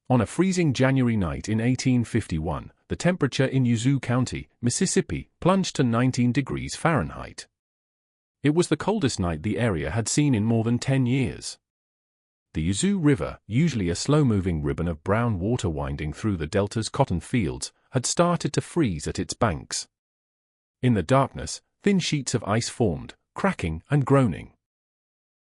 On a freezing January night in 1851, the temperature in Yazoo County, Mississippi, plunged to 19 degrees Fahrenheit. It was the coldest night the area had seen in more than 10 years. The Yazoo River, usually a slow-moving ribbon of brown water winding through the delta's cotton fields, had started to freeze at its banks. In the darkness, thin sheets of ice formed, cracking and groaning.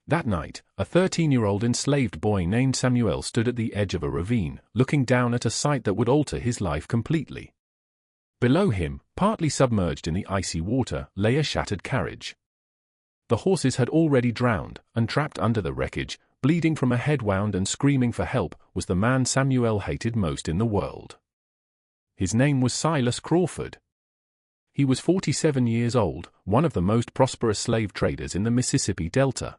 That night, a 13-year-old enslaved boy named Samuel stood at the edge of a ravine, looking down at a sight that would alter his life completely. Below him, partly submerged in the icy water, lay a shattered carriage. The horses had already drowned, and trapped under the wreckage, bleeding from a head wound and screaming for help, was the man Samuel hated most in the world. His name was Silas Crawford. He was 47 years old, one of the most prosperous slave traders in the Mississippi Delta.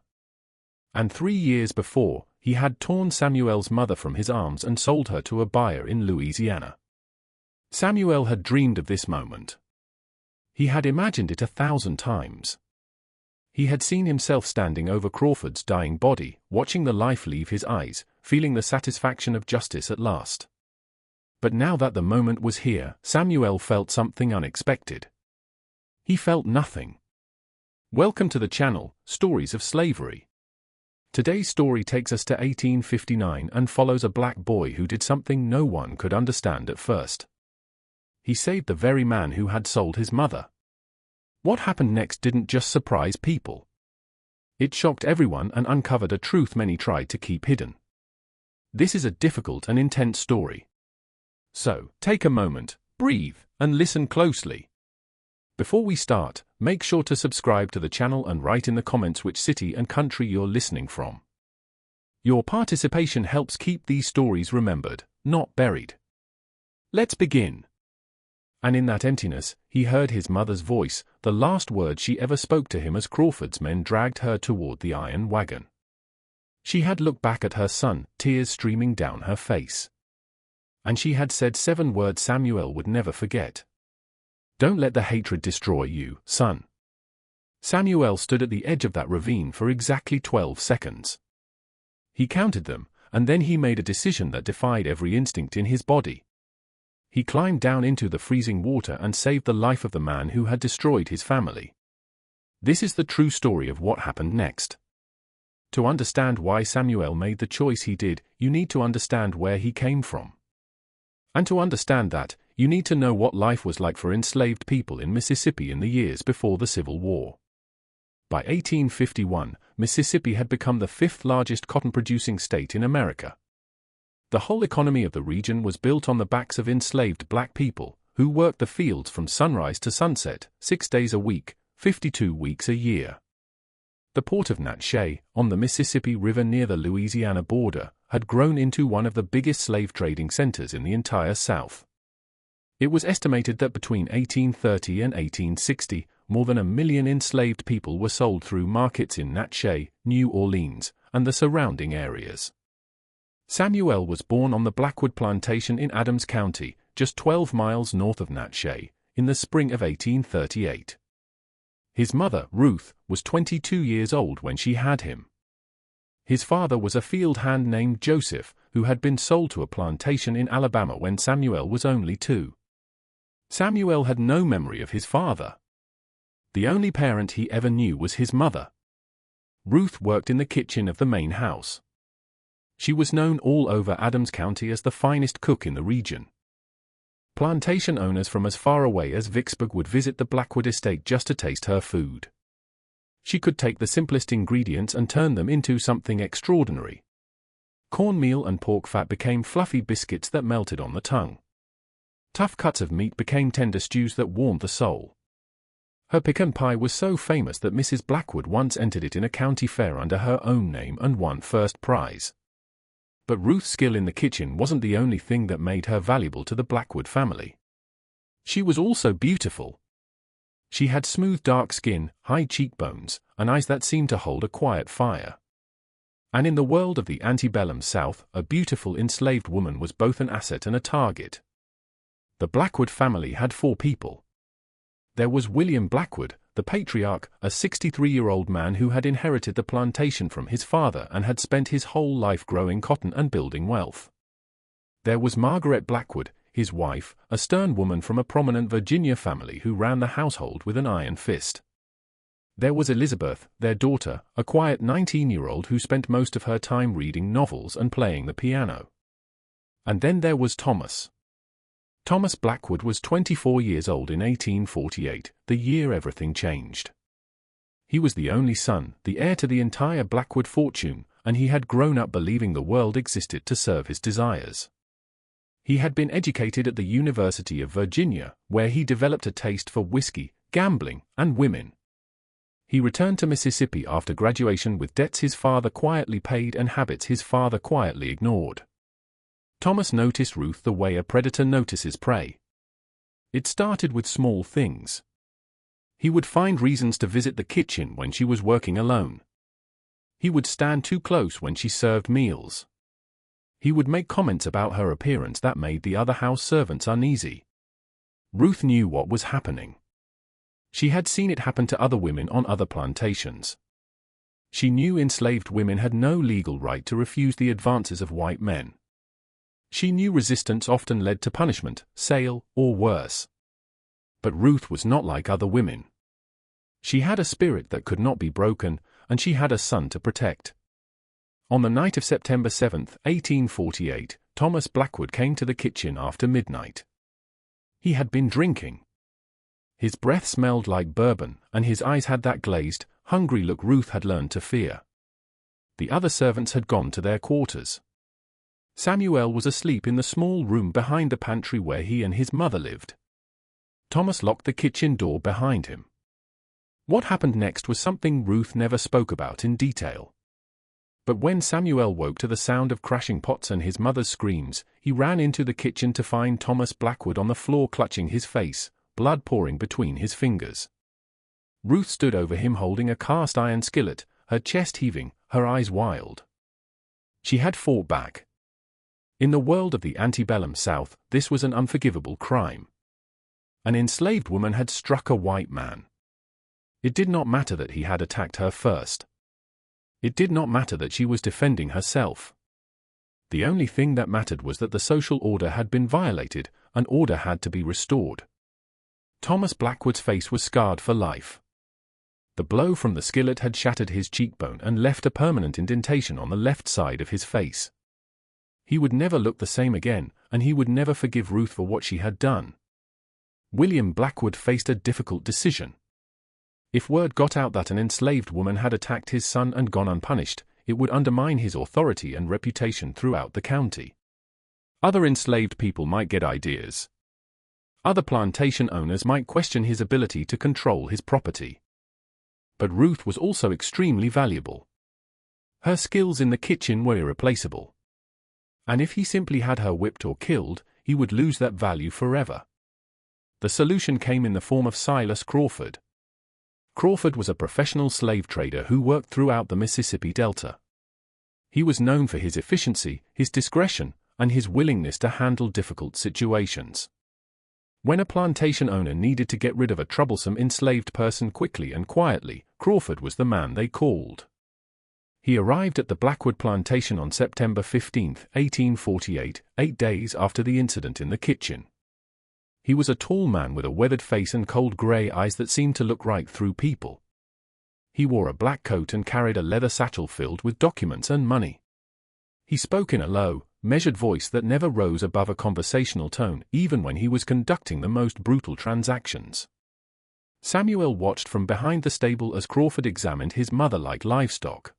And 3 years before, he had torn Samuel's mother from his arms and sold her to a buyer in Louisiana. Samuel had dreamed of this moment. He had imagined it 1,000 times. He had seen himself standing over Crawford's dying body, watching the life leave his eyes, feeling the satisfaction of justice at last. But now that the moment was here, Samuel felt something unexpected. He felt nothing. Welcome to the channel, Stories of Slavery. Today's story takes us to 1859 and follows a black boy who did something no one could understand at first. He saved the very man who had sold his mother. What happened next didn't just surprise people. It shocked everyone and uncovered a truth many tried to keep hidden. This is a difficult and intense story. So, take a moment, breathe, and listen closely. Before we start, make sure to subscribe to the channel and write in the comments which city and country you're listening from. Your participation helps keep these stories remembered, not buried. Let's begin. And in that emptiness, he heard his mother's voice, the last word she ever spoke to him as Crawford's men dragged her toward the iron wagon. She had looked back at her son, tears streaming down her face. And she had said 7 words Samuel would never forget. "Don't let the hatred destroy you, son." Samuel stood at the edge of that ravine for exactly 12 seconds. He counted them, and then he made a decision that defied every instinct in his body. He climbed down into the freezing water and saved the life of the man who had destroyed his family. This is the true story of what happened next. To understand why Samuel made the choice he did, you need to understand where he came from. And to understand that, you need to know what life was like for enslaved people in Mississippi in the years before the Civil War. By 1851, Mississippi had become the 5th largest cotton-producing state in America. The whole economy of the region was built on the backs of enslaved black people, who worked the fields from sunrise to sunset, 6 days a week, 52 weeks a year. The port of Natchez, on the Mississippi River near the Louisiana border, had grown into one of the biggest slave trading centers in the entire South. It was estimated that between 1830 and 1860, more than 1 million enslaved people were sold through markets in Natchez, New Orleans, and the surrounding areas. Samuel was born on the Blackwood Plantation in Adams County, just 12 miles north of Natchez, in the spring of 1838. His mother, Ruth, was 22 years old when she had him. His father was a field hand named Joseph, who had been sold to a plantation in Alabama when Samuel was only 2. Samuel had no memory of his father. The only parent he ever knew was his mother. Ruth worked in the kitchen of the main house. She was known all over Adams County as the finest cook in the region. Plantation owners from as far away as Vicksburg would visit the Blackwood estate just to taste her food. She could take the simplest ingredients and turn them into something extraordinary. Cornmeal and pork fat became fluffy biscuits that melted on the tongue. Tough cuts of meat became tender stews that warmed the soul. Her pecan pie was so famous that Mrs. Blackwood once entered it in a county fair under her own name and won first prize. But Ruth's skill in the kitchen wasn't the only thing that made her valuable to the Blackwood family. She was also beautiful. She had smooth dark skin, high cheekbones, and eyes that seemed to hold a quiet fire. And in the world of the antebellum South, a beautiful enslaved woman was both an asset and a target. The Blackwood family had 4 people. There was William Blackwood, the patriarch, a 63-year-old man who had inherited the plantation from his father and had spent his whole life growing cotton and building wealth. There was Margaret Blackwood, his wife, a stern woman from a prominent Virginia family who ran the household with an iron fist. There was Elizabeth, their daughter, a quiet 19-year-old who spent most of her time reading novels and playing the piano. And then there was Thomas. Thomas Blackwood was 24 years old in 1848, the year everything changed. He was the only son, the heir to the entire Blackwood fortune, and he had grown up believing the world existed to serve his desires. He had been educated at the University of Virginia, where he developed a taste for whiskey, gambling, and women. He returned to Mississippi after graduation with debts his father quietly paid and habits his father quietly ignored. Thomas noticed Ruth the way a predator notices prey. It started with small things. He would find reasons to visit the kitchen when she was working alone. He would stand too close when she served meals. He would make comments about her appearance that made the other house servants uneasy. Ruth knew what was happening. She had seen it happen to other women on other plantations. She knew enslaved women had no legal right to refuse the advances of white men. She knew resistance often led to punishment, sale, or worse. But Ruth was not like other women. She had a spirit that could not be broken, and she had a son to protect. On the night of September 7, 1848, Thomas Blackwood came to the kitchen after midnight. He had been drinking. His breath smelled like bourbon, and his eyes had that glazed, hungry look Ruth had learned to fear. The other servants had gone to their quarters. Samuel was asleep in the small room behind the pantry where he and his mother lived. Thomas locked the kitchen door behind him. What happened next was something Ruth never spoke about in detail. But when Samuel woke to the sound of crashing pots and his mother's screams, he ran into the kitchen to find Thomas Blackwood on the floor clutching his face, blood pouring between his fingers. Ruth stood over him holding a cast-iron skillet, her chest heaving, her eyes wild. She had fought back. In the world of the antebellum South, this was an unforgivable crime. An enslaved woman had struck a white man. It did not matter that he had attacked her first. It did not matter that she was defending herself. The only thing that mattered was that the social order had been violated, and order had to be restored. Thomas Blackwood's face was scarred for life. The blow from the skillet had shattered his cheekbone and left a permanent indentation on the left side of his face. He would never look the same again, and he would never forgive Ruth for what she had done. William Blackwood faced a difficult decision. If word got out that an enslaved woman had attacked his son and gone unpunished, it would undermine his authority and reputation throughout the county. Other enslaved people might get ideas. Other plantation owners might question his ability to control his property. But Ruth was also extremely valuable. Her skills in the kitchen were irreplaceable. And if he simply had her whipped or killed, he would lose that value forever. The solution came in the form of Silas Crawford. Crawford was a professional slave trader who worked throughout the Mississippi Delta. He was known for his efficiency, his discretion, and his willingness to handle difficult situations. When a plantation owner needed to get rid of a troublesome enslaved person quickly and quietly, Crawford was the man they called. He arrived at the Blackwood plantation on September 15, 1848, 8 days after the incident in the kitchen. He was a tall man with a weathered face and cold gray eyes that seemed to look right through people. He wore a black coat and carried a leather satchel filled with documents and money. He spoke in a low, measured voice that never rose above a conversational tone, even when he was conducting the most brutal transactions. Samuel watched from behind the stable as Crawford examined his mother like livestock.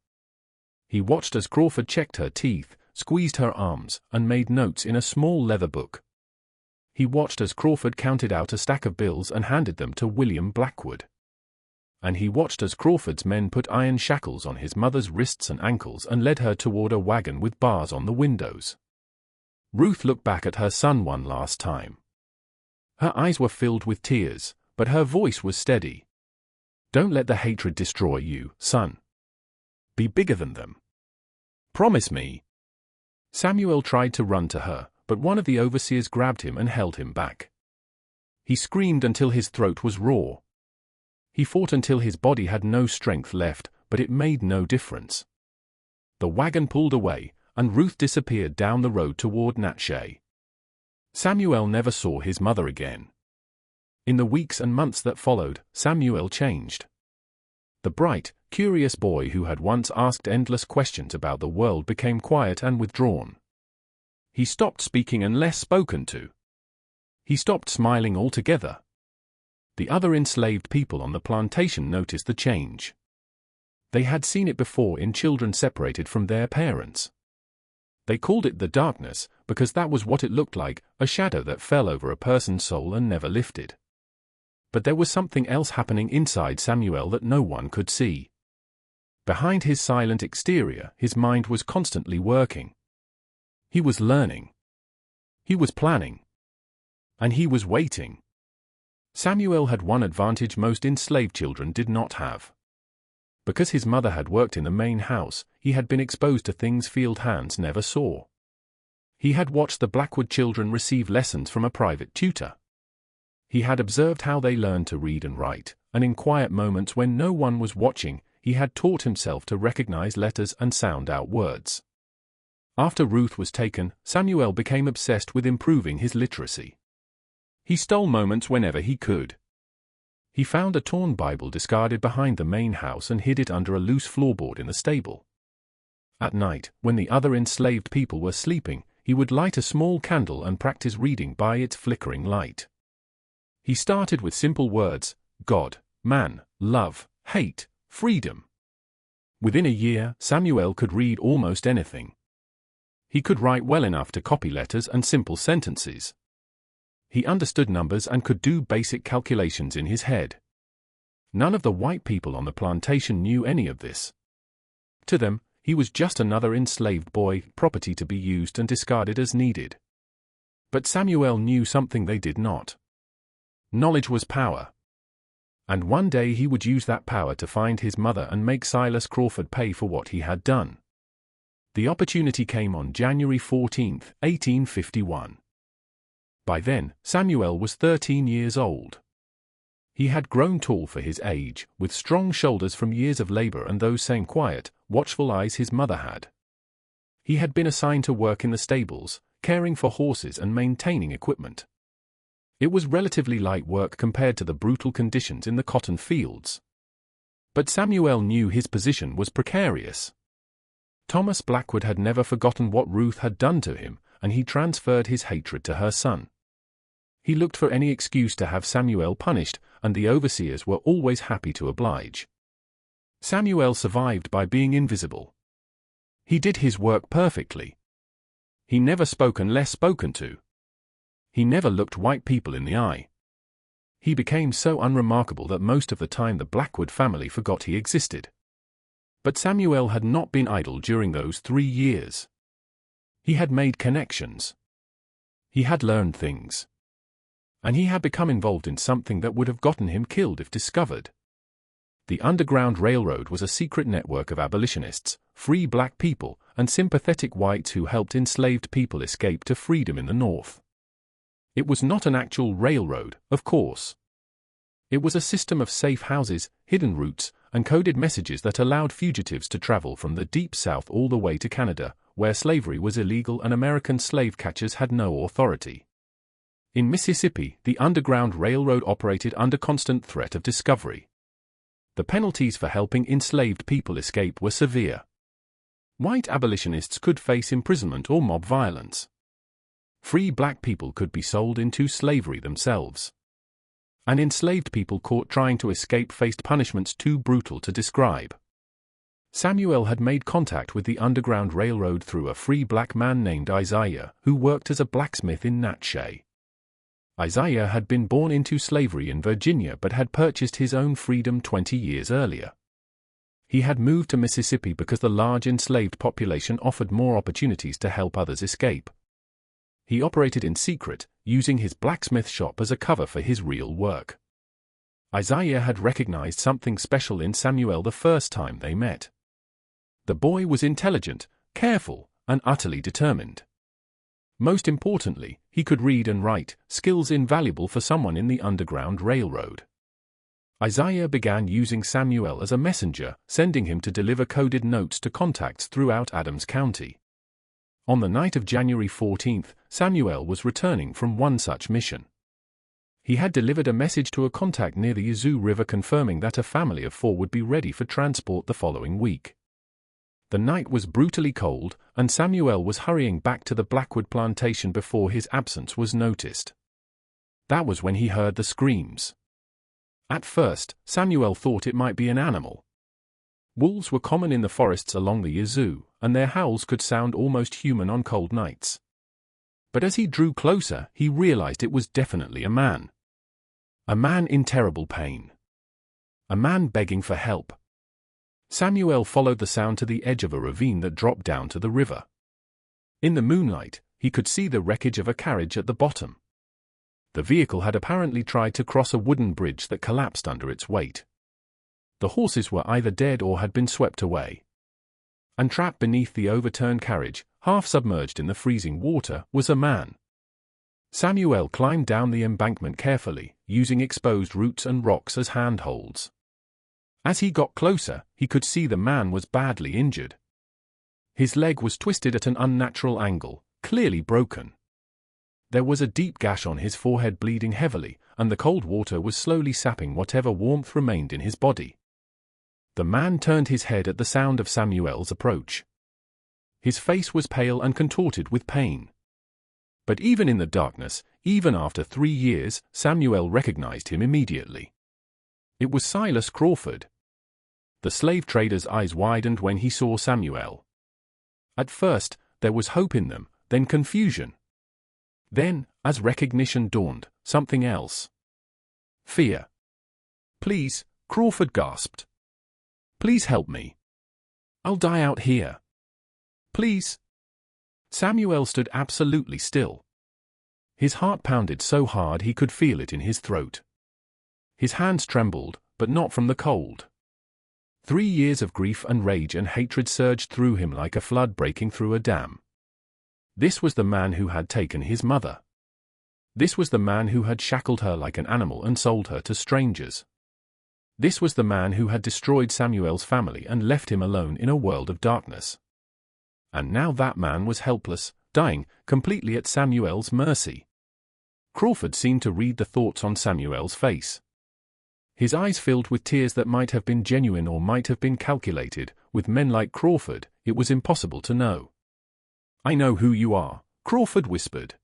He watched as Crawford checked her teeth, squeezed her arms, and made notes in a small leather book. He watched as Crawford counted out a stack of bills and handed them to William Blackwood. And he watched as Crawford's men put iron shackles on his mother's wrists and ankles and led her toward a wagon with bars on the windows. Ruth looked back at her son one last time. Her eyes were filled with tears, but her voice was steady. "Don't let the hatred destroy you, son. Be bigger than them. Promise me." Samuel tried to run to her, but one of the overseers grabbed him and held him back. He screamed until his throat was raw. He fought until his body had no strength left, but it made no difference. The wagon pulled away, and Ruth disappeared down the road toward Natchez. Samuel never saw his mother again. In the weeks and months that followed, Samuel changed. The bright, curious boy who had once asked endless questions about the world became quiet and withdrawn. He stopped speaking unless spoken to. He stopped smiling altogether. The other enslaved people on the plantation noticed the change. They had seen it before in children separated from their parents. They called it the darkness because that was what it looked like, a shadow that fell over a person's soul and never lifted. But there was something else happening inside Samuel that no one could see. Behind his silent exterior, his mind was constantly working. He was learning. He was planning. And he was waiting. Samuel had one advantage most enslaved children did not have. Because his mother had worked in the main house, he had been exposed to things field hands never saw. He had watched the Blackwood children receive lessons from a private tutor. He had observed how they learned to read and write, and in quiet moments when no one was watching, he had taught himself to recognize letters and sound out words. After Ruth was taken, Samuel became obsessed with improving his literacy. He stole moments whenever he could. He found a torn Bible discarded behind the main house and hid it under a loose floorboard in the stable. At night, when the other enslaved people were sleeping, he would light a small candle and practice reading by its flickering light. He started with simple words: God, man, love, hate, freedom. Within a year, Samuel could read almost anything. He could write well enough to copy letters and simple sentences. He understood numbers and could do basic calculations in his head. None of the white people on the plantation knew any of this. To them, he was just another enslaved boy, property to be used and discarded as needed. But Samuel knew something they did not. Knowledge was power. And one day he would use that power to find his mother and make Silas Crawford pay for what he had done. The opportunity came on January 14, 1851. By then, Samuel was 13 years old. He had grown tall for his age, with strong shoulders from years of labor and those same quiet, watchful eyes his mother had. He had been assigned to work in the stables, caring for horses and maintaining equipment. It was relatively light work compared to the brutal conditions in the cotton fields. But Samuel knew his position was precarious. Thomas Blackwood had never forgotten what Ruth had done to him, and he transferred his hatred to her son. He looked for any excuse to have Samuel punished, and the overseers were always happy to oblige. Samuel survived by being invisible. He did his work perfectly. He never spoke unless spoken to. He never looked white people in the eye. He became so unremarkable that most of the time the Blackwood family forgot he existed. But Samuel had not been idle during those 3 years. He had made connections. He had learned things. And he had become involved in something that would have gotten him killed if discovered. The Underground Railroad was a secret network of abolitionists, free black people, and sympathetic whites who helped enslaved people escape to freedom in the North. It was not an actual railroad, of course. It was a system of safe houses, hidden routes, and coded messages that allowed fugitives to travel from the Deep South all the way to Canada, where slavery was illegal and American slave catchers had no authority. In Mississippi, the Underground Railroad operated under constant threat of discovery. The penalties for helping enslaved people escape were severe. White abolitionists could face imprisonment or mob violence. Free black people could be sold into slavery themselves. And enslaved people caught trying to escape faced punishments too brutal to describe. Samuel had made contact with the Underground Railroad through a free black man named Isaiah, who worked as a blacksmith in Natchez. Isaiah had been born into slavery in Virginia but had purchased his own freedom 20 years earlier. He had moved to Mississippi because the large enslaved population offered more opportunities to help others escape. He operated in secret, using his blacksmith shop as a cover for his real work. Isaiah had recognized something special in Samuel the first time they met. The boy was intelligent, careful, and utterly determined. Most importantly, he could read and write, skills invaluable for someone in the Underground Railroad. Isaiah began using Samuel as a messenger, sending him to deliver coded notes to contacts throughout Adams County. On the night of January 14th, Samuel was returning from one such mission. He had delivered a message to a contact near the Yazoo River confirming that a family of 4 would be ready for transport the following week. The night was brutally cold, and Samuel was hurrying back to the Blackwood plantation before his absence was noticed. That was when he heard the screams. At first, Samuel thought it might be an animal. Wolves were common in the forests along the Yazoo, and their howls could sound almost human on cold nights. But as he drew closer, he realized it was definitely a man. A man in terrible pain. A man begging for help. Samuel followed the sound to the edge of a ravine that dropped down to the river. In the moonlight, he could see the wreckage of a carriage at the bottom. The vehicle had apparently tried to cross a wooden bridge that collapsed under its weight. The horses were either dead or had been swept away. And trapped beneath the overturned carriage, half submerged in the freezing water, was a man. Samuel climbed down the embankment carefully, using exposed roots and rocks as handholds. As he got closer, he could see the man was badly injured. His leg was twisted at an unnatural angle, clearly broken. There was a deep gash on his forehead bleeding heavily, and the cold water was slowly sapping whatever warmth remained in his body. The man turned his head at the sound of Samuel's approach. His face was pale and contorted with pain. But even in the darkness, even after 3 years, Samuel recognized him immediately. It was Silas Crawford. The slave trader's eyes widened when he saw Samuel. At first, there was hope in them, then confusion. Then, as recognition dawned, something else. Fear. "Please," Crawford gasped. "Please help me. I'll die out here. Please." Samuel stood absolutely still. His heart pounded so hard he could feel it in his throat. His hands trembled, but not from the cold. 3 years of grief and rage and hatred surged through him like a flood breaking through a dam. This was the man who had taken his mother. This was the man who had shackled her like an animal and sold her to strangers. This was the man who had destroyed Samuel's family and left him alone in a world of darkness. And now that man was helpless, dying, completely at Samuel's mercy. Crawford seemed to read the thoughts on Samuel's face. His eyes filled with tears that might have been genuine or might have been calculated. With men like Crawford, it was impossible to know. "I know who you are," Crawford whispered.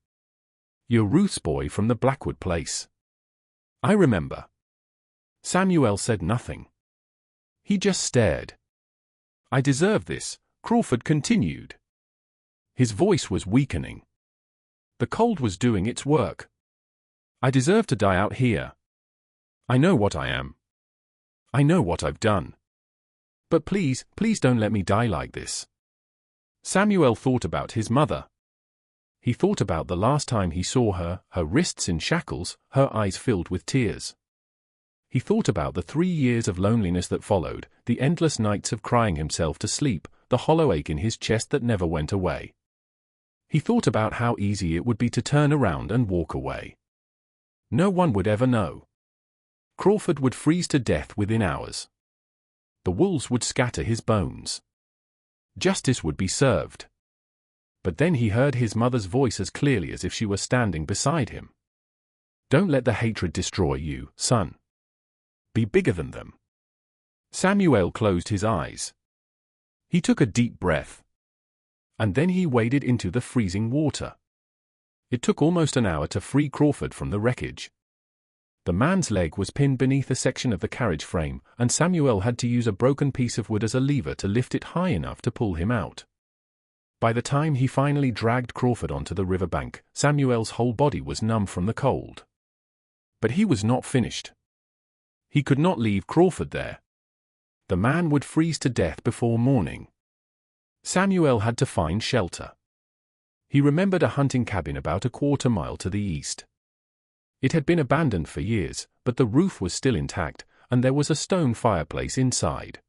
"You're Ruth's boy from the Blackwood place. I remember." Samuel said nothing. He just stared. "I deserve this," Crawford continued. His voice was weakening. The cold was doing its work. "I deserve to die out here. I know what I am. I know what I've done. But please, please don't let me die like this." Samuel thought about his mother. He thought about the last time he saw her, her wrists in shackles, her eyes filled with tears. He thought about the 3 years of loneliness that followed, the endless nights of crying himself to sleep, the hollow ache in his chest that never went away. He thought about how easy it would be to turn around and walk away. No one would ever know. Crawford would freeze to death within hours. The wolves would scatter his bones. Justice would be served. But then he heard his mother's voice as clearly as if she were standing beside him. "Don't let the hatred destroy you, son. Be bigger than them." Samuel closed his eyes. He took a deep breath. And then he waded into the freezing water. It took almost an hour to free Crawford from the wreckage. The man's leg was pinned beneath a section of the carriage frame, and Samuel had to use a broken piece of wood as a lever to lift it high enough to pull him out. By the time he finally dragged Crawford onto the riverbank, Samuel's whole body was numb from the cold. But he was not finished. He could not leave Crawford there. The man would freeze to death before morning. Samuel had to find shelter. He remembered a hunting cabin about a quarter-mile to the east. It had been abandoned for years, but the roof was still intact, and there was a stone fireplace inside.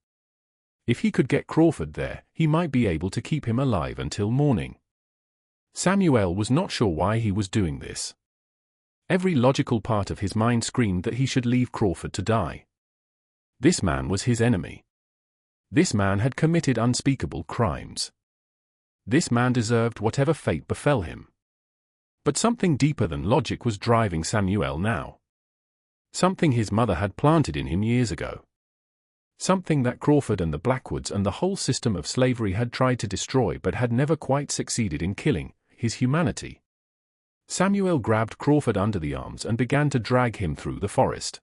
If he could get Crawford there, he might be able to keep him alive until morning. Samuel was not sure why he was doing this. Every logical part of his mind screamed that he should leave Crawford to die. This man was his enemy. This man had committed unspeakable crimes. This man deserved whatever fate befell him. But something deeper than logic was driving Samuel now. Something his mother had planted in him years ago. Something that Crawford and the Blackwoods and the whole system of slavery had tried to destroy but had never quite succeeded in killing: his humanity. Samuel grabbed Crawford under the arms and began to drag him through the forest.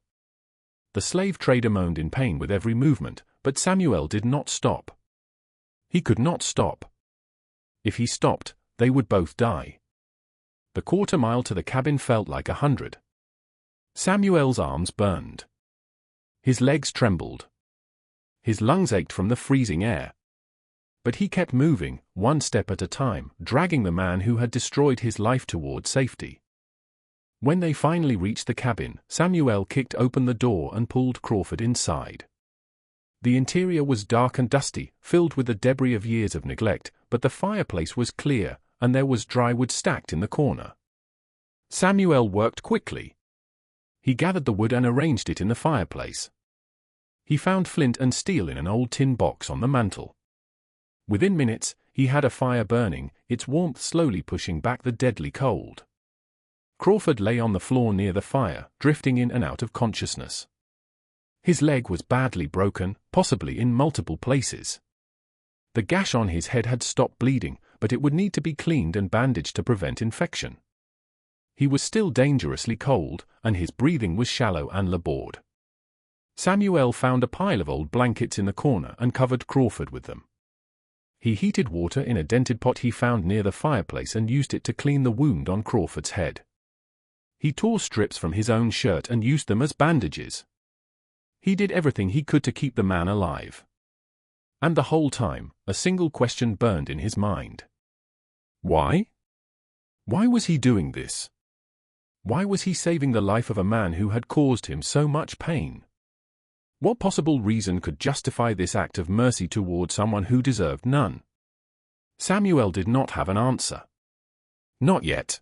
The slave trader moaned in pain with every movement, but Samuel did not stop. He could not stop. If he stopped, they would both die. The quarter-mile to the cabin felt like 100. Samuel's arms burned. His legs trembled. His lungs ached from the freezing air. But he kept moving, one step at a time, dragging the man who had destroyed his life toward safety. When they finally reached the cabin, Samuel kicked open the door and pulled Crawford inside. The interior was dark and dusty, filled with the debris of years of neglect, but the fireplace was clear, and there was dry wood stacked in the corner. Samuel worked quickly. He gathered the wood and arranged it in the fireplace. He found flint and steel in an old tin box on the mantel. Within minutes, he had a fire burning, its warmth slowly pushing back the deadly cold. Crawford lay on the floor near the fire, drifting in and out of consciousness. His leg was badly broken, possibly in multiple places. The gash on his head had stopped bleeding, but it would need to be cleaned and bandaged to prevent infection. He was still dangerously cold, and his breathing was shallow and labored. Samuel found a pile of old blankets in the corner and covered Crawford with them. He heated water in a dented pot he found near the fireplace and used it to clean the wound on Crawford's head. He tore strips from his own shirt and used them as bandages. He did everything he could to keep the man alive. And the whole time, a single question burned in his mind. Why? Why was he doing this? Why was he saving the life of a man who had caused him so much pain? What possible reason could justify this act of mercy toward someone who deserved none? Samuel did not have an answer. Not yet.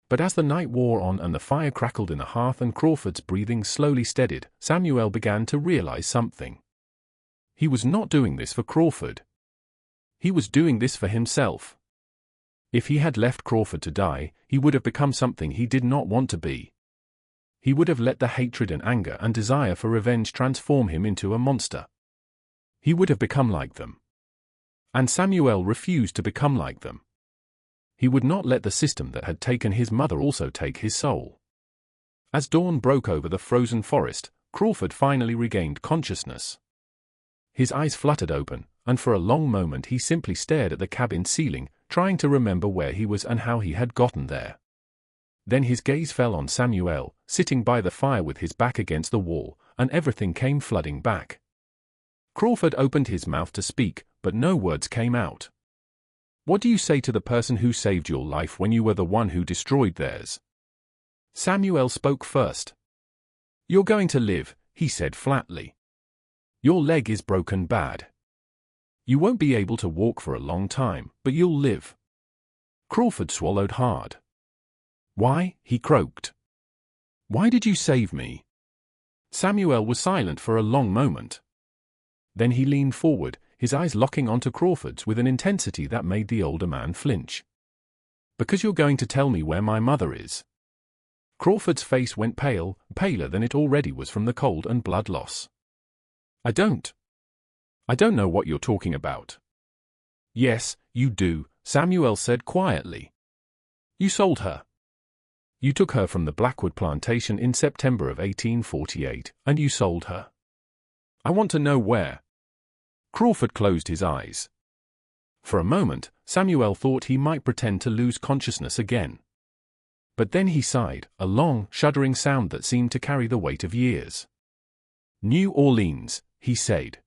But as the night wore on and the fire crackled in the hearth and Crawford's breathing slowly steadied, Samuel began to realize something. He was not doing this for Crawford. He was doing this for himself. If he had left Crawford to die, he would have become something he did not want to be. He would have let the hatred and anger and desire for revenge transform him into a monster. He would have become like them. And Samuel refused to become like them. He would not let the system that had taken his mother also take his soul. As dawn broke over the frozen forest, Crawford finally regained consciousness. His eyes fluttered open, and for a long moment he simply stared at the cabin ceiling, trying to remember where he was and how he had gotten there. Then his gaze fell on Samuel, sitting by the fire with his back against the wall, and everything came flooding back. Crawford opened his mouth to speak, but no words came out. What do you say to the person who saved your life when you were the one who destroyed theirs? Samuel spoke first. You're going to live, he said flatly. Your leg is broken bad. You won't be able to walk for a long time, but you'll live. Crawford swallowed hard. Why? He croaked. Why did you save me? Samuel was silent for a long moment. Then he leaned forward, his eyes locking onto Crawford's with an intensity that made the older man flinch. Because you're going to tell me where my mother is. Crawford's face went pale, paler than it already was from the cold and blood loss. I don't know what you're talking about. Yes, you do, Samuel said quietly. You sold her. You took her from the Blackwood plantation in September of 1848, and you sold her. I want to know where. Crawford closed his eyes. For a moment, Samuel thought he might pretend to lose consciousness again. But then he sighed, a long, shuddering sound that seemed to carry the weight of years. New Orleans, he said.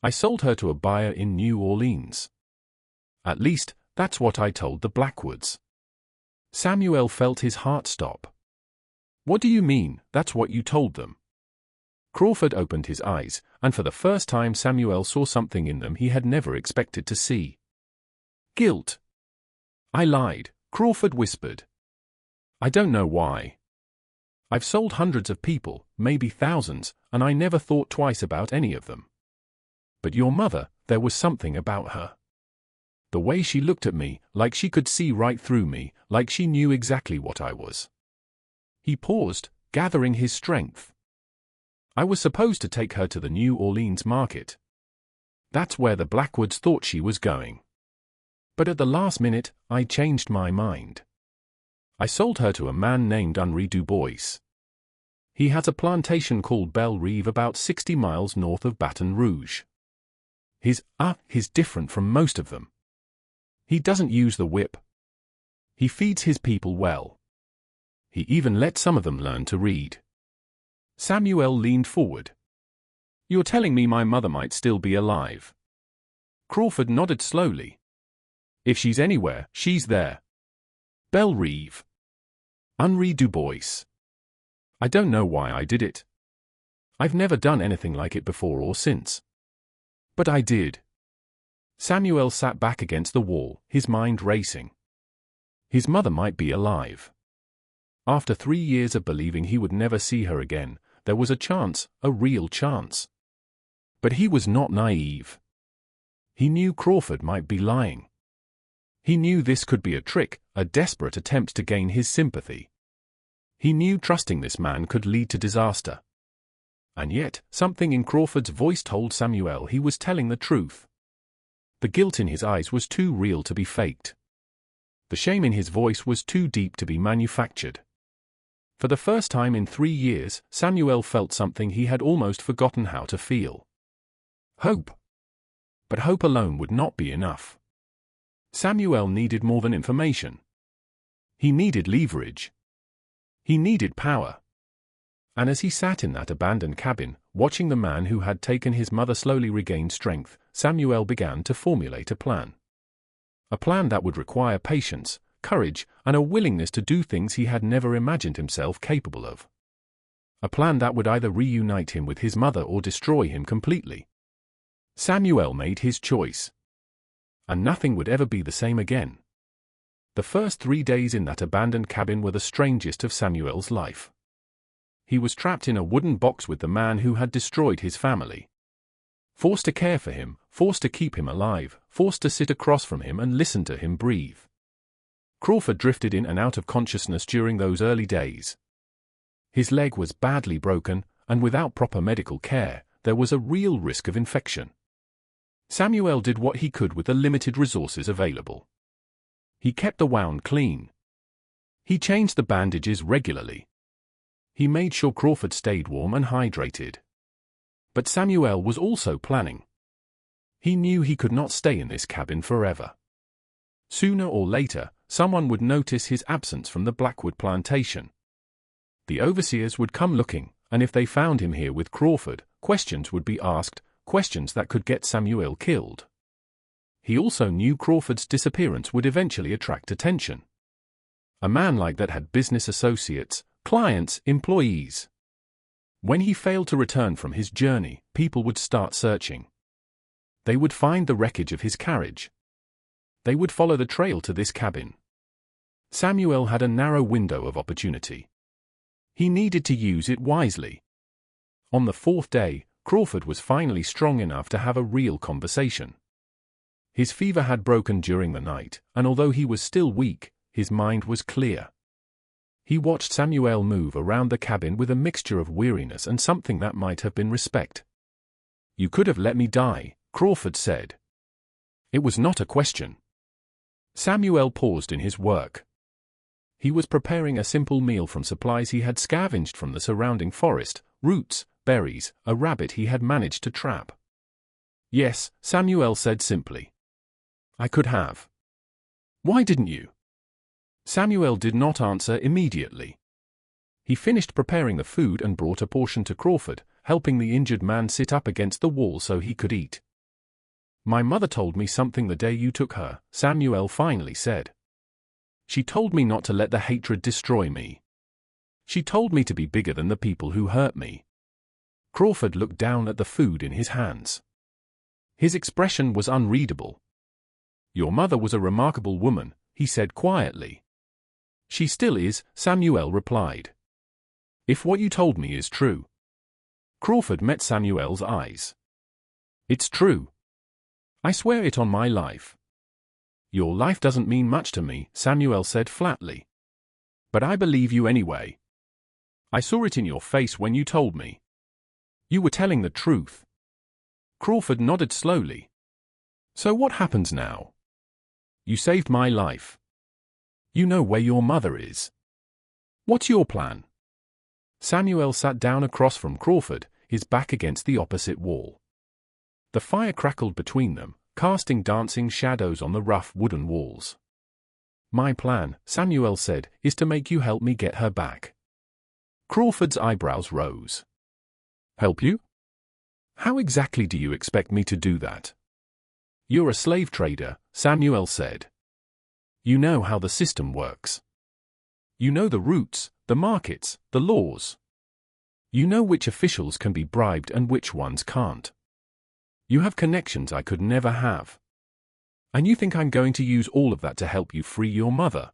I sold her to a buyer in New Orleans. At least, that's what I told the Blackwoods. Samuel felt his heart stop. What do you mean, that's what you told them? Crawford opened his eyes, and for the first time Samuel saw something in them he had never expected to see. Guilt. I lied, Crawford whispered. I don't know why. I've sold hundreds of people, maybe thousands, and I never thought twice about any of them. But your mother, there was something about her. The way she looked at me, like she could see right through me, like she knew exactly what I was. He paused, gathering his strength. I was supposed to take her to the New Orleans market. That's where the Blackwoods thought she was going. But at the last minute, I changed my mind. I sold her to a man named Henri Dubois. He has a plantation called Belle Rive about 60 miles north of Baton Rouge. He's different from most of them. He doesn't use the whip. He feeds his people well. He even let some of them learn to read. Samuel leaned forward. You're telling me my mother might still be alive? Crawford nodded slowly. If she's anywhere, she's there. Belle Rive. Henri Dubois. I don't know why I did it. I've never done anything like it before or since. But I did. Samuel sat back against the wall, his mind racing. His mother might be alive. After 3 years of believing he would never see her again, there was a chance, a real chance. But he was not naive. He knew Crawford might be lying. He knew this could be a trick, a desperate attempt to gain his sympathy. He knew trusting this man could lead to disaster. And yet, something in Crawford's voice told Samuel he was telling the truth. The guilt in his eyes was too real to be faked. The shame in his voice was too deep to be manufactured. For the first time in 3 years, Samuel felt something he had almost forgotten how to feel. Hope. But hope alone would not be enough. Samuel needed more than information. He needed leverage. He needed power. And as he sat in that abandoned cabin, watching the man who had taken his mother slowly regain strength, Samuel began to formulate a plan. A plan that would require patience, courage, and a willingness to do things he had never imagined himself capable of. A plan that would either reunite him with his mother or destroy him completely. Samuel made his choice. And nothing would ever be the same again. The first 3 days in that abandoned cabin were the strangest of Samuel's life. He was trapped in a wooden box with the man who had destroyed his family. Forced to care for him, forced to keep him alive, forced to sit across from him and listen to him breathe. Crawford drifted in and out of consciousness during those early days. His leg was badly broken, and without proper medical care, there was a real risk of infection. Samuel did what he could with the limited resources available. He kept the wound clean. He changed the bandages regularly. He made sure Crawford stayed warm and hydrated. But Samuel was also planning. He knew he could not stay in this cabin forever. Sooner or later, someone would notice his absence from the Blackwood plantation. The overseers would come looking, and if they found him here with Crawford, questions would be asked, questions that could get Samuel killed. He also knew Crawford's disappearance would eventually attract attention. A man like that had business associates, clients, employees. When he failed to return from his journey, people would start searching. They would find the wreckage of his carriage. They would follow the trail to this cabin. Samuel had a narrow window of opportunity. He needed to use it wisely. On the 4th day, Crawford was finally strong enough to have a real conversation. His fever had broken during the night, and although he was still weak, his mind was clear. He watched Samuel move around the cabin with a mixture of weariness and something that might have been respect. "You could have let me die," Crawford said. It was not a question. Samuel paused in his work. He was preparing a simple meal from supplies he had scavenged from the surrounding forest, roots, berries, a rabbit he had managed to trap. "Yes," Samuel said simply. "I could have." "Why didn't you?" Samuel did not answer immediately. He finished preparing the food and brought a portion to Crawford, helping the injured man sit up against the wall so he could eat. "My mother told me something the day you took her," Samuel finally said. "She told me not to let the hatred destroy me. She told me to be bigger than the people who hurt me." Crawford looked down at the food in his hands. His expression was unreadable. "Your mother was a remarkable woman," he said quietly. "She still is," Samuel replied. "If what you told me is true." Crawford met Samuel's eyes. "It's true. I swear it on my life." Your life doesn't mean much to me, Samuel said flatly. But I believe you anyway. I saw it in your face when you told me. You were telling the truth. Crawford nodded slowly. So what happens now? You saved my life. You know where your mother is. What's your plan? Samuel sat down across from Crawford, his back against the opposite wall. The fire crackled between them, casting dancing shadows on the rough wooden walls. My plan, Samuel said, is to make you help me get her back. Crawford's eyebrows rose. Help you? How exactly do you expect me to do that? You're a slave trader, Samuel said. You know how the system works. You know the routes, the markets, the laws. You know which officials can be bribed and which ones can't. You have connections I could never have. And you think I'm going to use all of that to help you free your mother?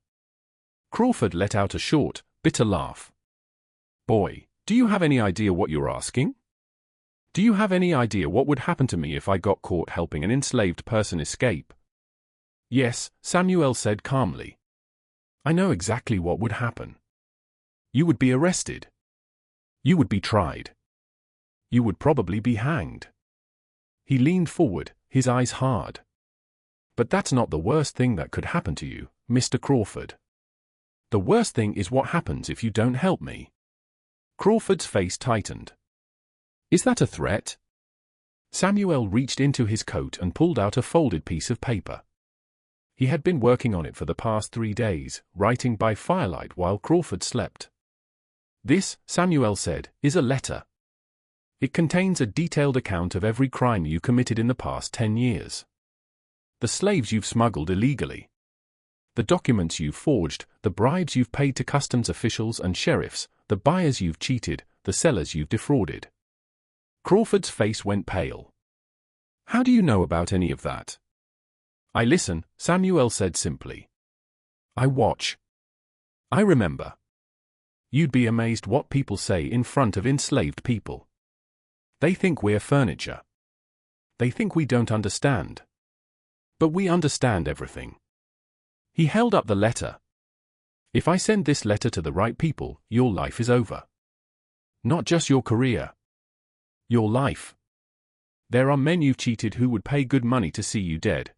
Crawford let out a short, bitter laugh. Boy, do you have any idea what you're asking? Do you have any idea what would happen to me if I got caught helping an enslaved person escape? Yes, Samuel said calmly. I know exactly what would happen. You would be arrested. You would be tried. You would probably be hanged. He leaned forward, his eyes hard. But that's not the worst thing that could happen to you, Mr. Crawford. The worst thing is what happens if you don't help me. Crawford's face tightened. Is that a threat? Samuel reached into his coat and pulled out a folded piece of paper. He had been working on it for the past 3 days, writing by firelight while Crawford slept. This, Samuel said, is a letter. It contains a detailed account of every crime you committed in the past 10 years. The slaves you've smuggled illegally. The documents you've forged, the bribes you've paid to customs officials and sheriffs, the buyers you've cheated, the sellers you've defrauded. Crawford's face went pale. How do you know about any of that? I listen, Samuel said simply. I watch. I remember. You'd be amazed what people say in front of enslaved people. They think we're furniture. They think we don't understand. But we understand everything. He held up the letter. If I send this letter to the right people, your life is over. Not just your career. Your life. There are men you've cheated who would pay good money to see you dead.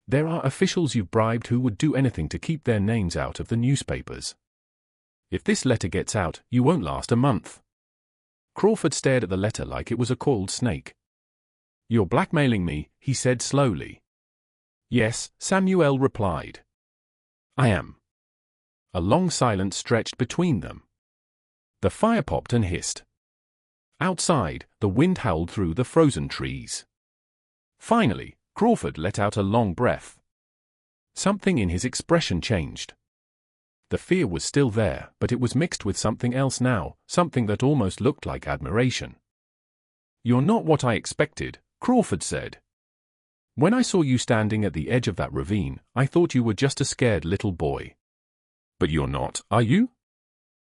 There are officials you've bribed who would do anything to keep their names out of the newspapers. If this letter gets out, you won't last a month. Crawford stared at the letter like it was a coiled snake. You're blackmailing me, he said slowly. Yes, Samuel replied. I am. A long silence stretched between them. The fire popped and hissed. Outside, the wind howled through the frozen trees. Finally, Crawford let out a long breath. Something in his expression changed. The fear was still there, but it was mixed with something else now, something that almost looked like admiration. You're not what I expected, Crawford said. When I saw you standing at the edge of that ravine, I thought you were just a scared little boy. But you're not, are you?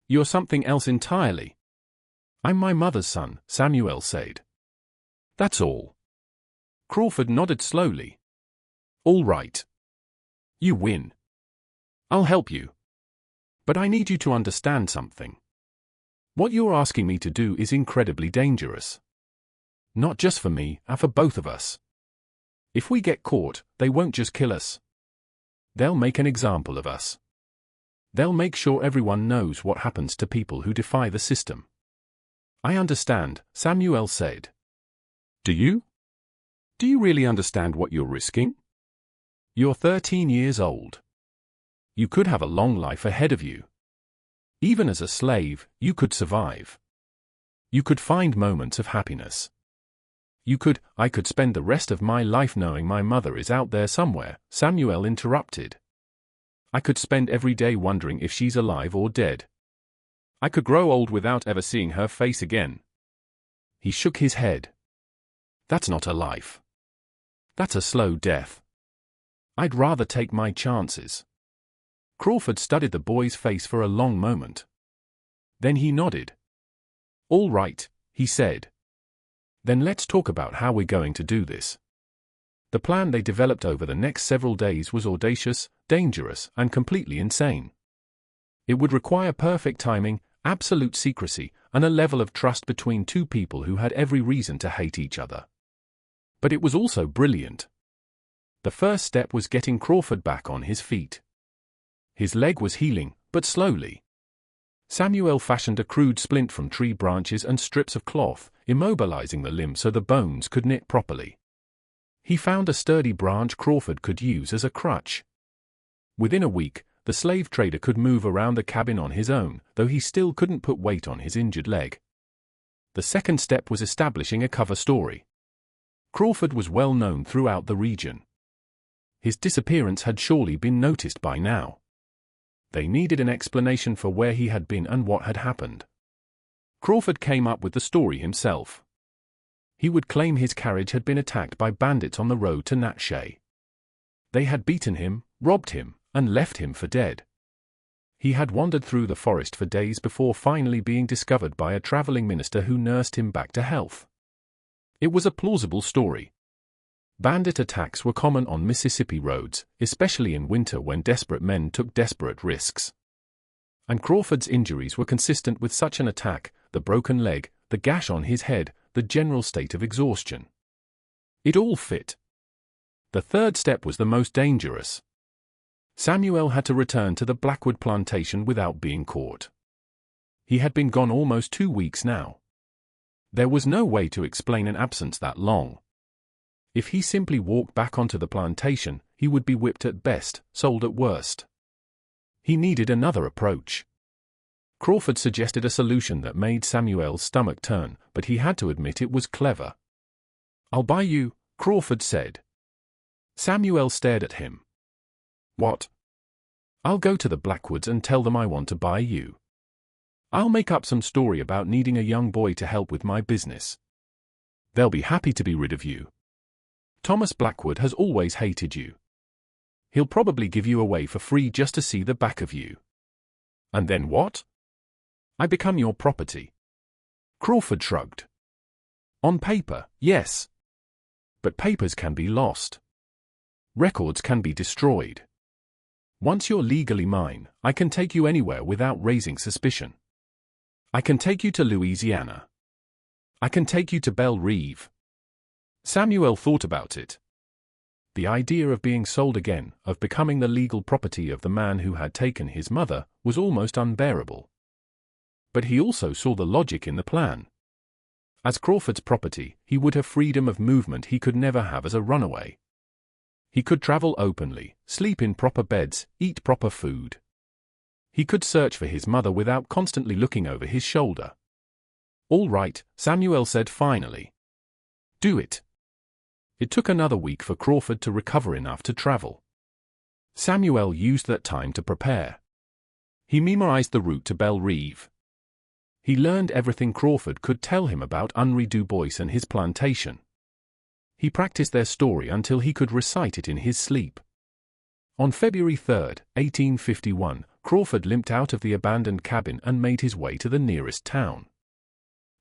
You're something else entirely. I'm my mother's son, Samuel said. That's all. Crawford nodded slowly. All right. You win. I'll help you. But I need you to understand something. What you're asking me to do is incredibly dangerous. Not just for me, for both of us. If we get caught, they won't just kill us. They'll make an example of us. They'll make sure everyone knows what happens to people who defy the system. I understand, Samuel said. Do you? Do you really understand what you're risking? You're 13 years old. You could have a long life ahead of you. Even as a slave, you could survive. You could find moments of happiness. I could spend the rest of my life knowing my mother is out there somewhere, Samuel interrupted. I could spend every day wondering if she's alive or dead. I could grow old without ever seeing her face again. He shook his head. That's not a life. That's a slow death. I'd rather take my chances. Crawford studied the boy's face for a long moment. Then he nodded. All right, he said. Then let's talk about how we're going to do this. The plan they developed over the next several days was audacious, dangerous, and completely insane. It would require perfect timing, absolute secrecy, and a level of trust between two people who had every reason to hate each other. But it was also brilliant. The first step was getting Crawford back on his feet. His leg was healing, but slowly. Samuel fashioned a crude splint from tree branches and strips of cloth, immobilizing the limb so the bones could knit properly. He found a sturdy branch Crawford could use as a crutch. Within a week, the slave trader could move around the cabin on his own, though he still couldn't put weight on his injured leg. The second step was establishing a cover story. Crawford was well known throughout the region. His disappearance had surely been noticed by now. They needed an explanation for where he had been and what had happened. Crawford came up with the story himself. He would claim his carriage had been attacked by bandits on the road to Natshe. They had beaten him, robbed him, and left him for dead. He had wandered through the forest for days before finally being discovered by a traveling minister who nursed him back to health. It was a plausible story. Bandit attacks were common on Mississippi roads, especially in winter when desperate men took desperate risks. And Crawford's injuries were consistent with such an attack: the broken leg, the gash on his head, the general state of exhaustion. It all fit. The third step was the most dangerous. Samuel had to return to the Blackwood plantation without being caught. He had been gone almost 2 weeks now. There was no way to explain an absence that long. If he simply walked back onto the plantation, he would be whipped at best, sold at worst. He needed another approach. Crawford suggested a solution that made Samuel's stomach turn, but he had to admit it was clever. "I'll buy you," Crawford said. Samuel stared at him. "What?" "I'll go to the Blackwoods and tell them I want to buy you. I'll make up some story about needing a young boy to help with my business. They'll be happy to be rid of you. Thomas Blackwood has always hated you. He'll probably give you away for free just to see the back of you. And then what? I become your property." Crawford shrugged. "On paper, yes. But papers can be lost. Records can be destroyed. Once you're legally mine, I can take you anywhere without raising suspicion. I can take you to Louisiana. I can take you to Belle Reve." Samuel thought about it. The idea of being sold again, of becoming the legal property of the man who had taken his mother, was almost unbearable. But he also saw the logic in the plan. As Crawford's property, he would have freedom of movement he could never have as a runaway. He could travel openly, sleep in proper beds, eat proper food. He could search for his mother without constantly looking over his shoulder. "All right," Samuel said finally. "Do it." It took another week for Crawford to recover enough to travel. Samuel used that time to prepare. He memorized the route to Belle Reve. He learned everything Crawford could tell him about Henri Du Bois and his plantation. He practiced their story until he could recite it in his sleep. On February 3, 1851, Crawford limped out of the abandoned cabin and made his way to the nearest town.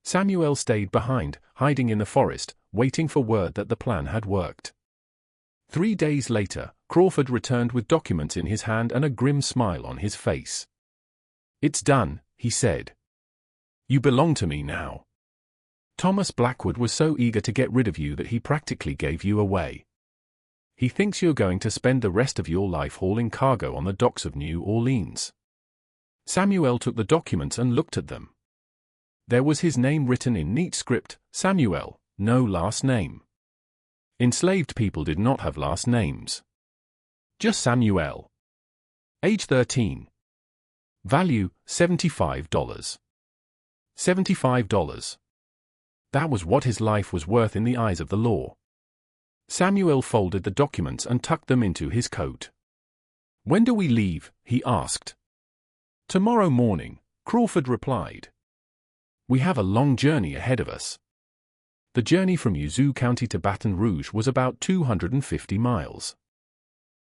Samuel stayed behind, hiding in the forest, waiting for word that the plan had worked. 3 days later, Crawford returned with documents in his hand and a grim smile on his face. "It's done," he said. "You belong to me now. Thomas Blackwood was so eager to get rid of you that he practically gave you away. He thinks you're going to spend the rest of your life hauling cargo on the docks of New Orleans." Samuel took the documents and looked at them. There was his name written in neat script, Samuel, no last name. Enslaved people did not have last names. Just Samuel. Age 13. Value, $75. $75. That was what his life was worth in the eyes of the law. Samuel folded the documents and tucked them into his coat. "When do we leave?" he asked. "Tomorrow morning," Crawford replied. "We have a long journey ahead of us." The journey from Yazoo County to Baton Rouge was about 250 miles.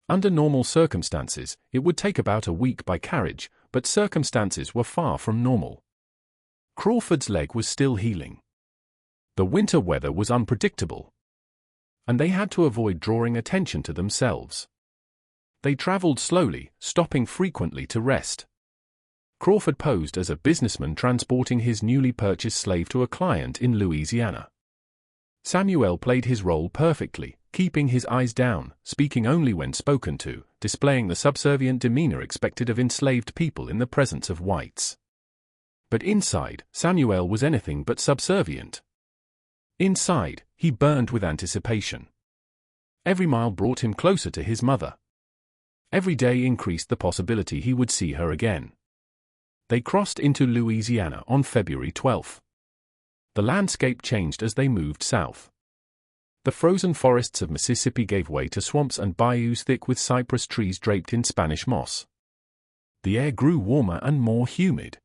Under normal circumstances, it would take about a week by carriage, but circumstances were far from normal. Crawford's leg was still healing. The winter weather was unpredictable. and they had to avoid drawing attention to themselves. They traveled slowly, stopping frequently to rest. Crawford posed as a businessman transporting his newly purchased slave to a client in Louisiana. Samuel played his role perfectly, keeping his eyes down, speaking only when spoken to, displaying the subservient demeanor expected of enslaved people in the presence of whites. But inside, Samuel was anything but subservient. Inside, he burned with anticipation. Every mile brought him closer to his mother. Every day increased the possibility he would see her again. They crossed into Louisiana on February 12. The landscape changed as they moved south. The frozen forests of Mississippi gave way to swamps and bayous thick with cypress trees draped in Spanish moss. The air grew warmer and more humid.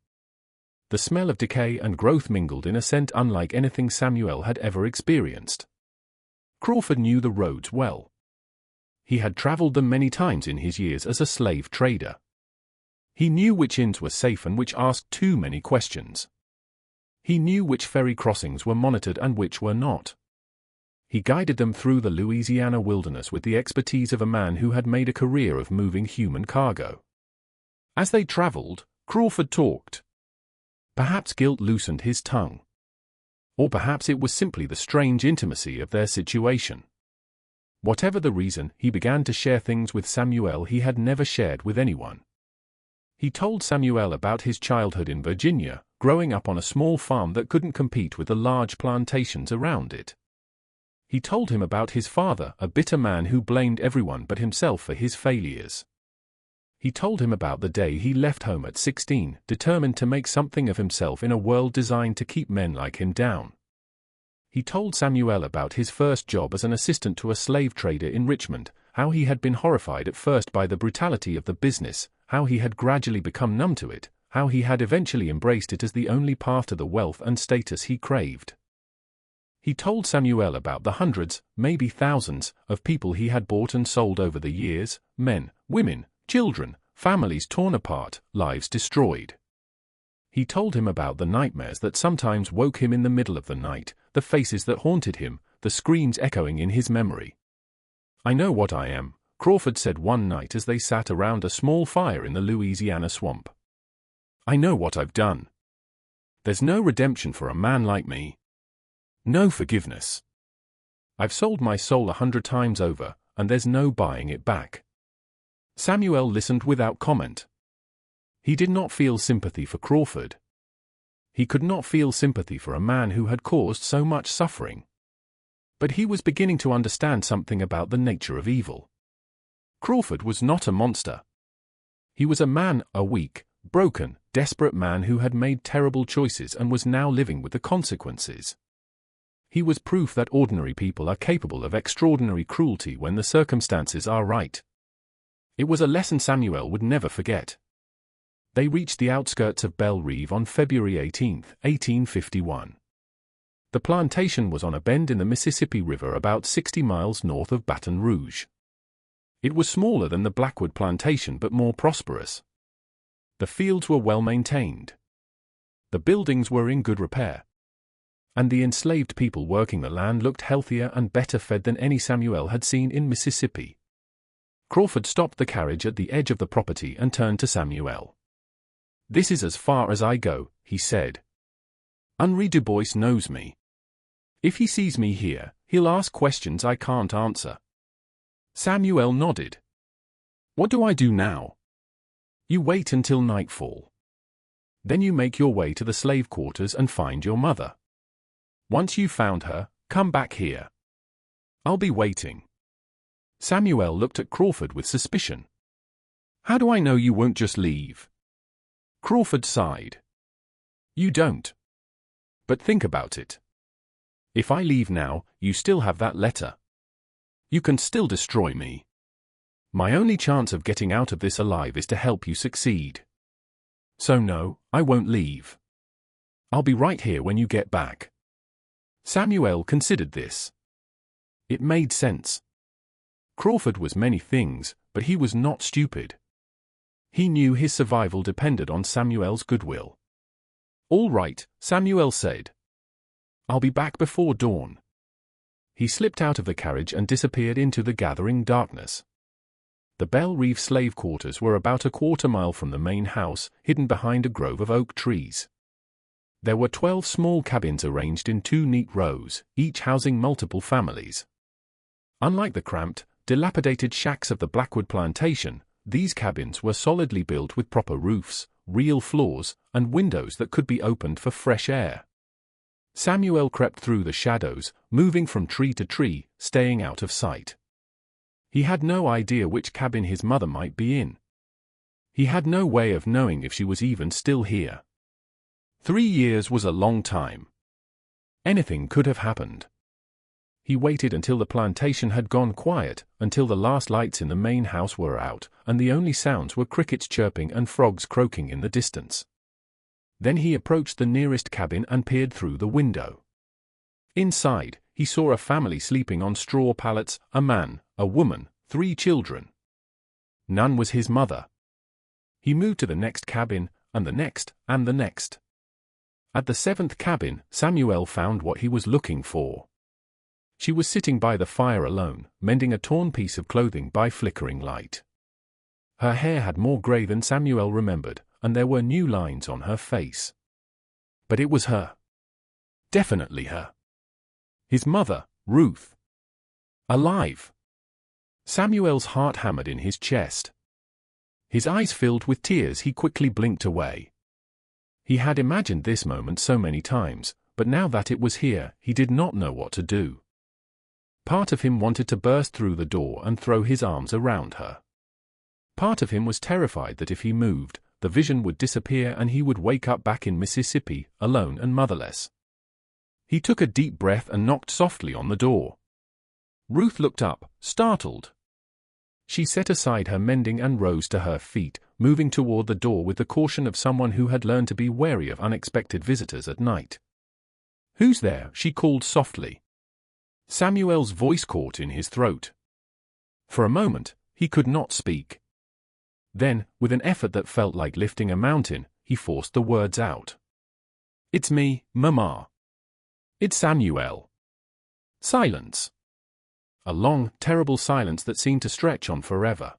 The smell of decay and growth mingled in a scent unlike anything Samuel had ever experienced. Crawford knew the roads well. He had traveled them many times in his years as a slave trader. He knew which inns were safe and which asked too many questions. He knew which ferry crossings were monitored and which were not. He guided them through the Louisiana wilderness with the expertise of a man who had made a career of moving human cargo. As they traveled, Crawford talked. Perhaps guilt loosened his tongue. Or perhaps it was simply the strange intimacy of their situation. Whatever the reason, he began to share things with Samuel he had never shared with anyone. He told Samuel about his childhood in Virginia, growing up on a small farm that couldn't compete with the large plantations around it. He told him about his father, a bitter man who blamed everyone but himself for his failures. He told him about the day he left home at 16, determined to make something of himself in a world designed to keep men like him down. He told Samuel about his first job as an assistant to a slave trader in Richmond, how he had been horrified at first by the brutality of the business, how he had gradually become numb to it, how he had eventually embraced it as the only path to the wealth and status he craved. He told Samuel about the hundreds, maybe thousands, of people he had bought and sold over the years, men, women, children, families torn apart, lives destroyed. He told him about the nightmares that sometimes woke him in the middle of the night, the faces that haunted him, the screams echoing in his memory. "I know what I am," Crawford said one night as they sat around a small fire in the Louisiana swamp. "I know what I've done. There's no redemption for a man like me. No forgiveness. I've sold my soul 100 times over, and there's no buying it back." Samuel listened without comment. He did not feel sympathy for Crawford. He could not feel sympathy for a man who had caused so much suffering. But he was beginning to understand something about the nature of evil. Crawford was not a monster. He was a man, a weak, broken, desperate man who had made terrible choices and was now living with the consequences. He was proof that ordinary people are capable of extraordinary cruelty when the circumstances are right. It was a lesson Samuel would never forget. They reached the outskirts of Belle Rive on February 18, 1851. The plantation was on a bend in the Mississippi River about 60 miles north of Baton Rouge. It was smaller than the Blackwood plantation but more prosperous. The fields were well maintained. The buildings were in good repair. And the enslaved people working the land looked healthier and better fed than any Samuel had seen in Mississippi. Crawford stopped the carriage at the edge of the property and turned to Samuel. "This is as far as I go," he said. "Henri Du Bois knows me. If he sees me here, he'll ask questions I can't answer." Samuel nodded. "What do I do now?" "You wait until nightfall. Then you make your way to the slave quarters and find your mother. Once you've found her, come back here. I'll be waiting." Samuel looked at Crawford with suspicion. "How do I know you won't just leave?" Crawford sighed. "You don't. But think about it. If I leave now, you still have that letter. You can still destroy me. My only chance of getting out of this alive is to help you succeed. So no, I won't leave. I'll be right here when you get back." Samuel considered this. It made sense. Crawford was many things, but he was not stupid. He knew his survival depended on Samuel's goodwill. "All right," Samuel said. "I'll be back before dawn." He slipped out of the carriage and disappeared into the gathering darkness. The Belle Reve slave quarters were about a quarter-mile from the main house, hidden behind a grove of oak trees. There were 12 small cabins arranged in 2 neat rows, each housing multiple families. Unlike the cramped, dilapidated shacks of the Blackwood plantation, these cabins were solidly built with proper roofs, real floors, and windows that could be opened for fresh air. Samuel crept through the shadows, moving from tree to tree, staying out of sight. He had no idea which cabin his mother might be in. He had no way of knowing if she was even still here. 3 years was a long time. Anything could have happened. He waited until the plantation had gone quiet, until the last lights in the main house were out, and the only sounds were crickets chirping and frogs croaking in the distance. Then he approached the nearest cabin and peered through the window. Inside, he saw a family sleeping on straw pallets, a man, a woman, 3 children. None was his mother. He moved to the next cabin, and the next, and the next. At the 7th cabin, Samuel found what he was looking for. She was sitting by the fire alone, mending a torn piece of clothing by flickering light. Her hair had more gray than Samuel remembered, and there were new lines on her face. But it was her. Definitely her. His mother, Ruth. Alive. Samuel's heart hammered in his chest. His eyes filled with tears. He quickly blinked away. He had imagined this moment so many times, but now that it was here, he did not know what to do. Part of him wanted to burst through the door and throw his arms around her. Part of him was terrified that if he moved, the vision would disappear and he would wake up back in Mississippi, alone and motherless. He took a deep breath and knocked softly on the door. Ruth looked up, startled. She set aside her mending and rose to her feet, moving toward the door with the caution of someone who had learned to be wary of unexpected visitors at night. "Who's there?" she called softly. Samuel's voice caught in his throat. For a moment, he could not speak. Then, with an effort that felt like lifting a mountain, he forced the words out. "It's me, Mama. It's Samuel." Silence. A long, terrible silence that seemed to stretch on forever.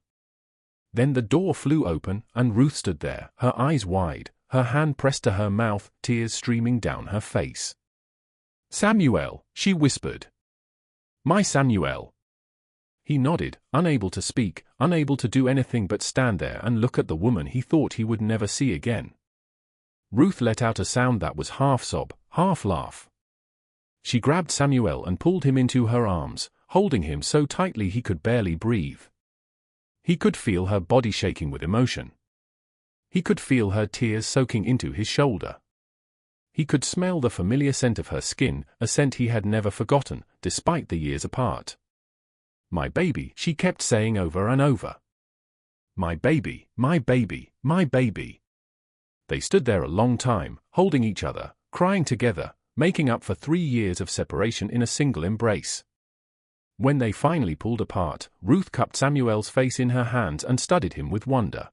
Then the door flew open, and Ruth stood there, her eyes wide, her hand pressed to her mouth, tears streaming down her face. "Samuel," she whispered. "My Samuel." He nodded, unable to speak, unable to do anything but stand there and look at the woman he thought he would never see again. Ruth let out a sound that was half sob, half laugh. She grabbed Samuel and pulled him into her arms, holding him so tightly he could barely breathe. He could feel her body shaking with emotion. He could feel her tears soaking into his shoulder. He could smell the familiar scent of her skin, a scent he had never forgotten, despite the years apart. "My baby," she kept saying over and over. "My baby, my baby, my baby." They stood there a long time, holding each other, crying together, making up for 3 years of separation in a single embrace. When they finally pulled apart, Ruth cupped Samuel's face in her hands and studied him with wonder.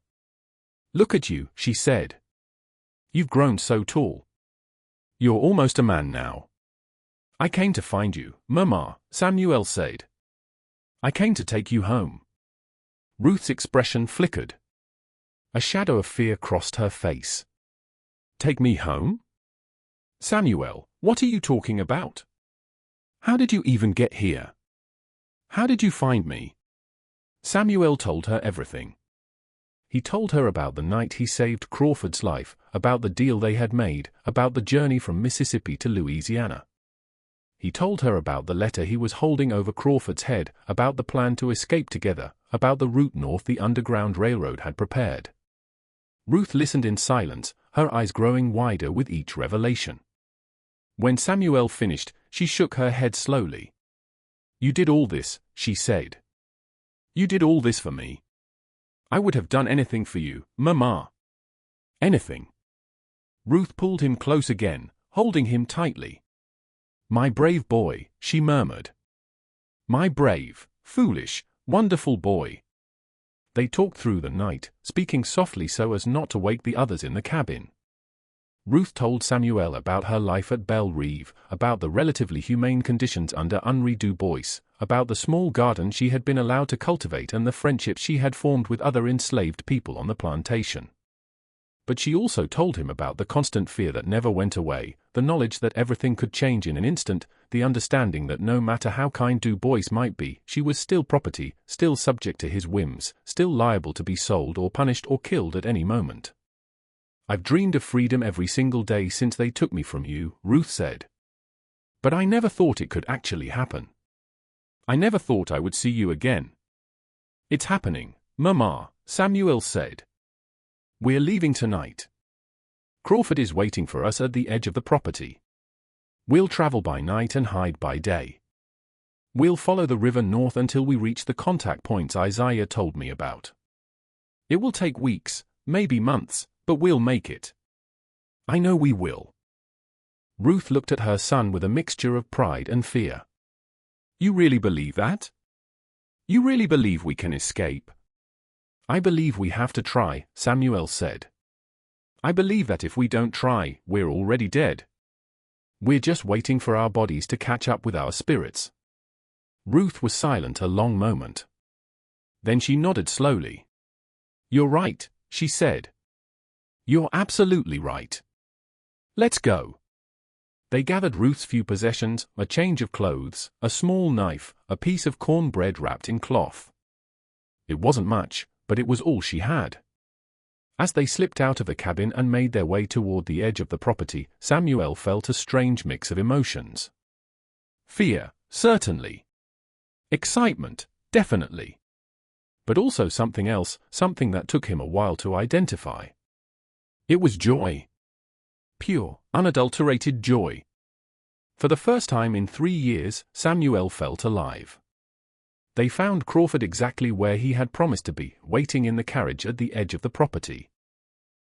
"Look at you," she said. "You've grown so tall. You're almost a man now." "I came to find you, Mama," Samuel said. "I came to take you home." Ruth's expression flickered. A shadow of fear crossed her face. "Take me home?" "Samuel, what are you talking about? How did you even get here? How did you find me?" Samuel told her everything. He told her about the night he saved Crawford's life, about the deal they had made, about the journey from Mississippi to Louisiana. He told her about the letter he was holding over Crawford's head, about the plan to escape together, about the route north the Underground Railroad had prepared. Ruth listened in silence, her eyes growing wider with each revelation. When Samuel finished, she shook her head slowly. "You did all this," she said. "You did all this for me. I would have done anything for you, Mama. Anything." Ruth pulled him close again, holding him tightly. "My brave boy," she murmured. "My brave, foolish, wonderful boy." They talked through the night, speaking softly so as not to wake the others in the cabin. Ruth told Samuel about her life at Belle Reve, about the relatively humane conditions under Henri du Bois, about the small garden she had been allowed to cultivate and the friendships she had formed with other enslaved people on the plantation. But she also told him about the constant fear that never went away, the knowledge that everything could change in an instant, the understanding that no matter how kind Du Bois might be, she was still property, still subject to his whims, still liable to be sold or punished or killed at any moment. "I've dreamed of freedom every single day since they took me from you," Ruth said. "But I never thought it could actually happen. I never thought I would see you again." "It's happening, Mama," Samuel said. "We're leaving tonight. Crawford is waiting for us at the edge of the property. We'll travel by night and hide by day. We'll follow the river north until we reach the contact points Isaiah told me about. It will take weeks, maybe months, but we'll make it. I know we will." Ruth looked at her son with a mixture of pride and fear. "You really believe that? You really believe we can escape?" "I believe we have to try," Samuel said. "I believe that if we don't try, we're already dead. We're just waiting for our bodies to catch up with our spirits." Ruth was silent a long moment. Then she nodded slowly. "You're right," she said. "You're absolutely right. Let's go." They gathered Ruth's few possessions, a change of clothes, a small knife, a piece of cornbread wrapped in cloth. It wasn't much, but it was all she had. As they slipped out of the cabin and made their way toward the edge of the property, Samuel felt a strange mix of emotions. Fear, certainly. Excitement, definitely. But also something else, something that took him a while to identify. It was joy. Pure, unadulterated joy. For the first time in 3 years, Samuel felt alive. They found Crawford exactly where he had promised to be, waiting in the carriage at the edge of the property.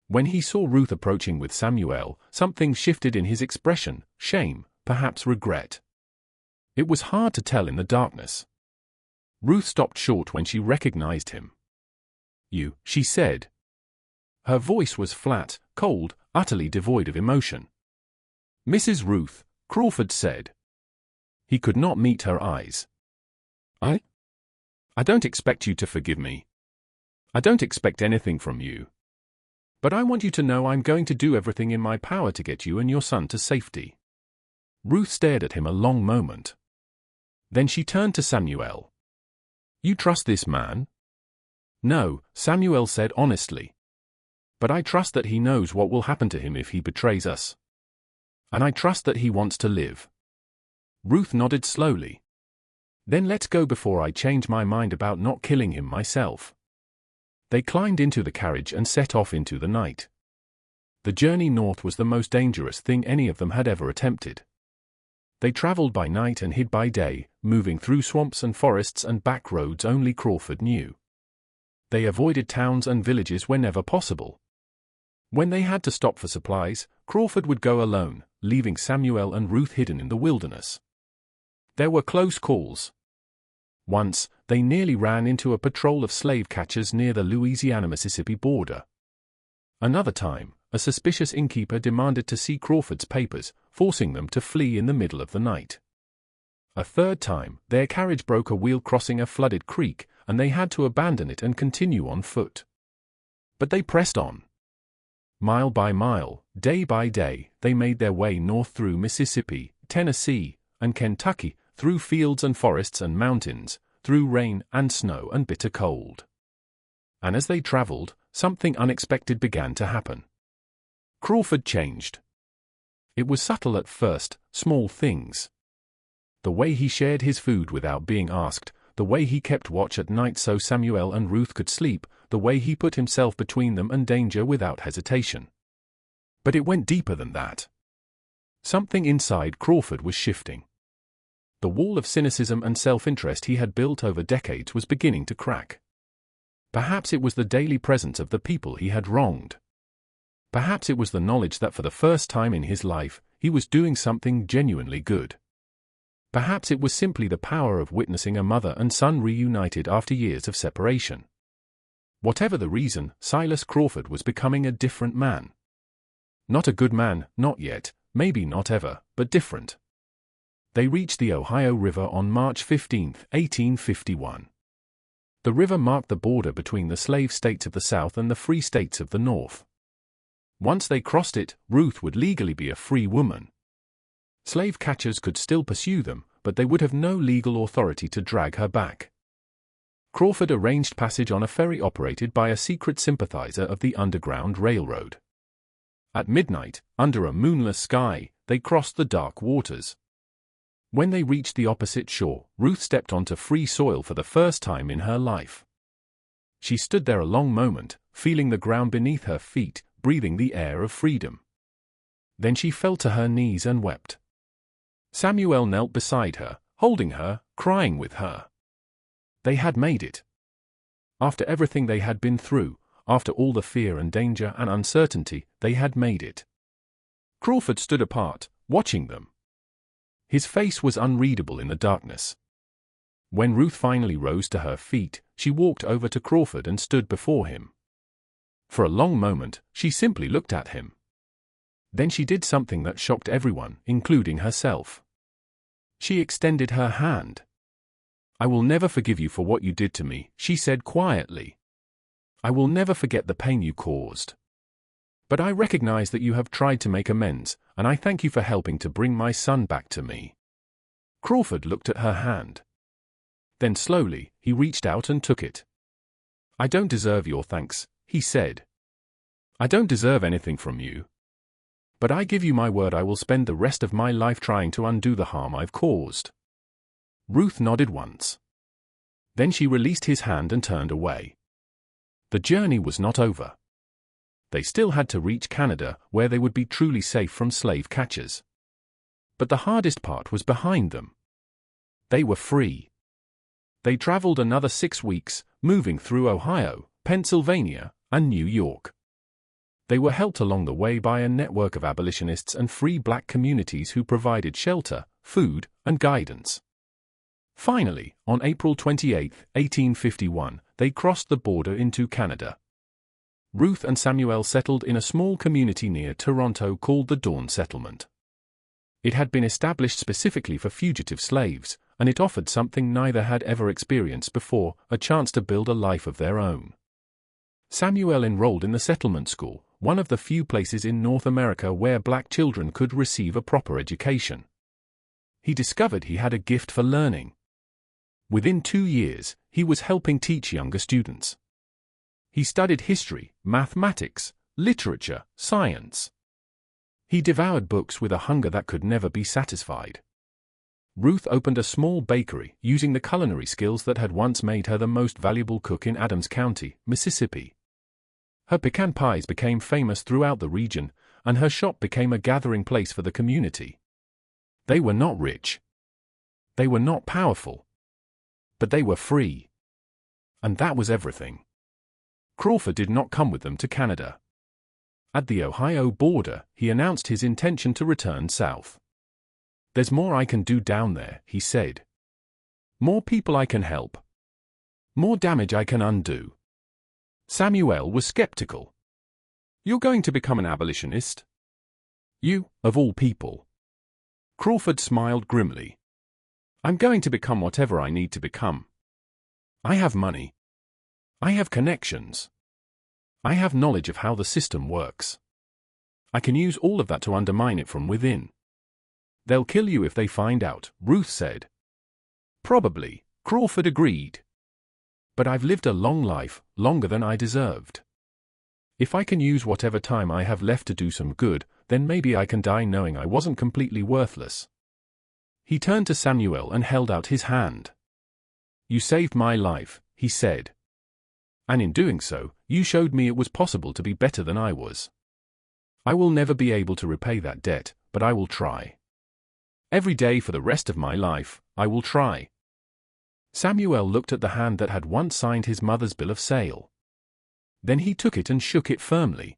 When he saw Ruth approaching with Samuel, something shifted in his expression, shame, perhaps regret. It was hard to tell in the darkness. Ruth stopped short when she recognized him. "You," she said. Her voice was flat, cold, utterly devoid of emotion. "Mrs. Ruth," Crawford said. He could not meet her eyes. I don't expect you to forgive me. I don't expect anything from you. But I want you to know I'm going to do everything in my power to get you and your son to safety." Ruth stared at him a long moment. Then she turned to Samuel. "You trust this man?" "No," Samuel said honestly. "But I trust that he knows what will happen to him if he betrays us. And I trust that he wants to live." Ruth nodded slowly. "Then let's go before I change my mind about not killing him myself." They climbed into the carriage and set off into the night. The journey north was the most dangerous thing any of them had ever attempted. They traveled by night and hid by day, moving through swamps and forests and back roads only Crawford knew. They avoided towns and villages whenever possible. When they had to stop for supplies, Crawford would go alone, leaving Samuel and Ruth hidden in the wilderness. There were close calls. Once, they nearly ran into a patrol of slave catchers near the Louisiana-Mississippi border. Another time, a suspicious innkeeper demanded to see Crawford's papers, forcing them to flee in the middle of the night. A third time, their carriage broke a wheel crossing a flooded creek, and they had to abandon it and continue on foot. But they pressed on. Mile by mile, day by day, they made their way north through Mississippi, Tennessee, and Kentucky, through fields and forests and mountains, through rain and snow and bitter cold. And as they traveled, something unexpected began to happen. Crawford changed. It was subtle at first, small things. The way he shared his food without being asked, the way he kept watch at night so Samuel and Ruth could sleep, the way he put himself between them and danger without hesitation. But it went deeper than that. Something inside Crawford was shifting. The wall of cynicism and self-interest he had built over decades was beginning to crack. Perhaps it was the daily presence of the people he had wronged. Perhaps it was the knowledge that for the first time in his life, he was doing something genuinely good. Perhaps it was simply the power of witnessing a mother and son reunited after years of separation. Whatever the reason, Silas Crawford was becoming a different man. Not a good man, not yet, maybe not ever, but different. They reached the Ohio River on March 15, 1851. The river marked the border between the slave states of the South and the free states of the North. Once they crossed it, Ruth would legally be a free woman. Slave catchers could still pursue them, but they would have no legal authority to drag her back. Crawford arranged passage on a ferry operated by a secret sympathizer of the Underground Railroad. At midnight, under a moonless sky, they crossed the dark waters. When they reached the opposite shore, Ruth stepped onto free soil for the first time in her life. She stood there a long moment, feeling the ground beneath her feet, breathing the air of freedom. Then she fell to her knees and wept. Samuel knelt beside her, holding her, crying with her. They had made it. After everything they had been through, after all the fear and danger and uncertainty, they had made it. Crawford stood apart, watching them. His face was unreadable in the darkness. When Ruth finally rose to her feet, she walked over to Crawford and stood before him. For a long moment, she simply looked at him. Then she did something that shocked everyone, including herself. She extended her hand. "I will never forgive you for what you did to me," she said quietly. "I will never forget the pain you caused. But I recognize that you have tried to make amends, and I thank you for helping to bring my son back to me." Crawford looked at her hand. Then slowly, he reached out and took it. "I don't deserve your thanks," he said. "I don't deserve anything from you. But I give you my word I will spend the rest of my life trying to undo the harm I've caused." Ruth nodded once. Then she released his hand and turned away. The journey was not over. They still had to reach Canada, where they would be truly safe from slave catchers. But the hardest part was behind them. They were free. They traveled another 6 weeks, moving through Ohio, Pennsylvania, and New York. They were helped along the way by a network of abolitionists and free black communities who provided shelter, food, and guidance. Finally, on April 28, 1851, they crossed the border into Canada. Ruth and Samuel settled in a small community near Toronto called the Dawn Settlement. It had been established specifically for fugitive slaves, and it offered something neither had ever experienced before, a chance to build a life of their own. Samuel enrolled in the settlement school, one of the few places in North America where black children could receive a proper education. He discovered he had a gift for learning. Within 2 years, he was helping teach younger students. He studied history, mathematics, literature, science. He devoured books with a hunger that could never be satisfied. Ruth opened a small bakery, using the culinary skills that had once made her the most valuable cook in Adams County, Mississippi. Her pecan pies became famous throughout the region, and her shop became a gathering place for the community. They were not rich. They were not powerful. But they were free. And that was everything. Crawford did not come with them to Canada. At the Ohio border, he announced his intention to return south. "There's more I can do down there," he said. "More people I can help. More damage I can undo." Samuel was skeptical. "You're going to become an abolitionist? You, of all people?" Crawford smiled grimly. "I'm going to become whatever I need to become. I have money. I have connections. I have knowledge of how the system works. I can use all of that to undermine it from within." "They'll kill you if they find out," Ruth said. "Probably," Crawford agreed. "But I've lived a long life, longer than I deserved. If I can use whatever time I have left to do some good, then maybe I can die knowing I wasn't completely worthless." He turned to Samuel and held out his hand. "You saved my life," he said. "And in doing so, you showed me it was possible to be better than I was. I will never be able to repay that debt, but I will try. Every day for the rest of my life, I will try." Samuel looked at the hand that had once signed his mother's bill of sale. Then he took it and shook it firmly.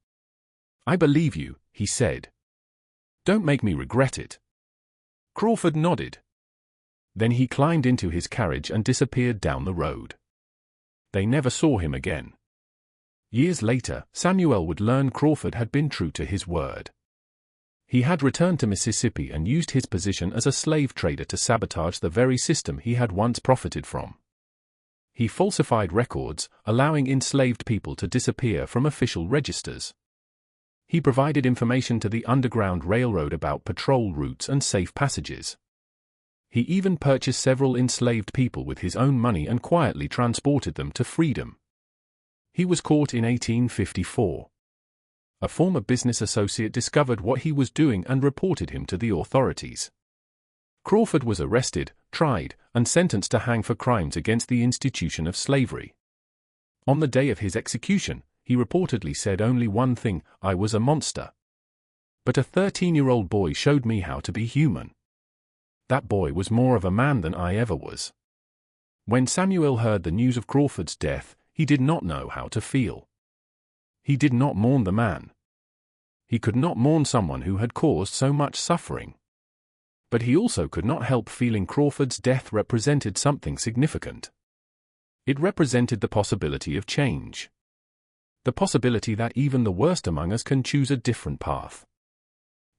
"I believe you," he said. "Don't make me regret it." Crawford nodded. Then he climbed into his carriage and disappeared down the road. They never saw him again. Years later, Samuel would learn Crawford had been true to his word. He had returned to Mississippi and used his position as a slave trader to sabotage the very system he had once profited from. He falsified records, allowing enslaved people to disappear from official registers. He provided information to the Underground Railroad about patrol routes and safe passages. He even purchased several enslaved people with his own money and quietly transported them to freedom. He was caught in 1854. A former business associate discovered what he was doing and reported him to the authorities. Crawford was arrested, tried, and sentenced to hang for crimes against the institution of slavery. On the day of his execution, he reportedly said only one thing: "I was a monster. But a 13-year-old boy showed me how to be human. That boy was more of a man than I ever was." When Samuel heard the news of Crawford's death, he did not know how to feel. He did not mourn the man. He could not mourn someone who had caused so much suffering. But he also could not help feeling Crawford's death represented something significant. It represented the possibility of change. The possibility that even the worst among us can choose a different path.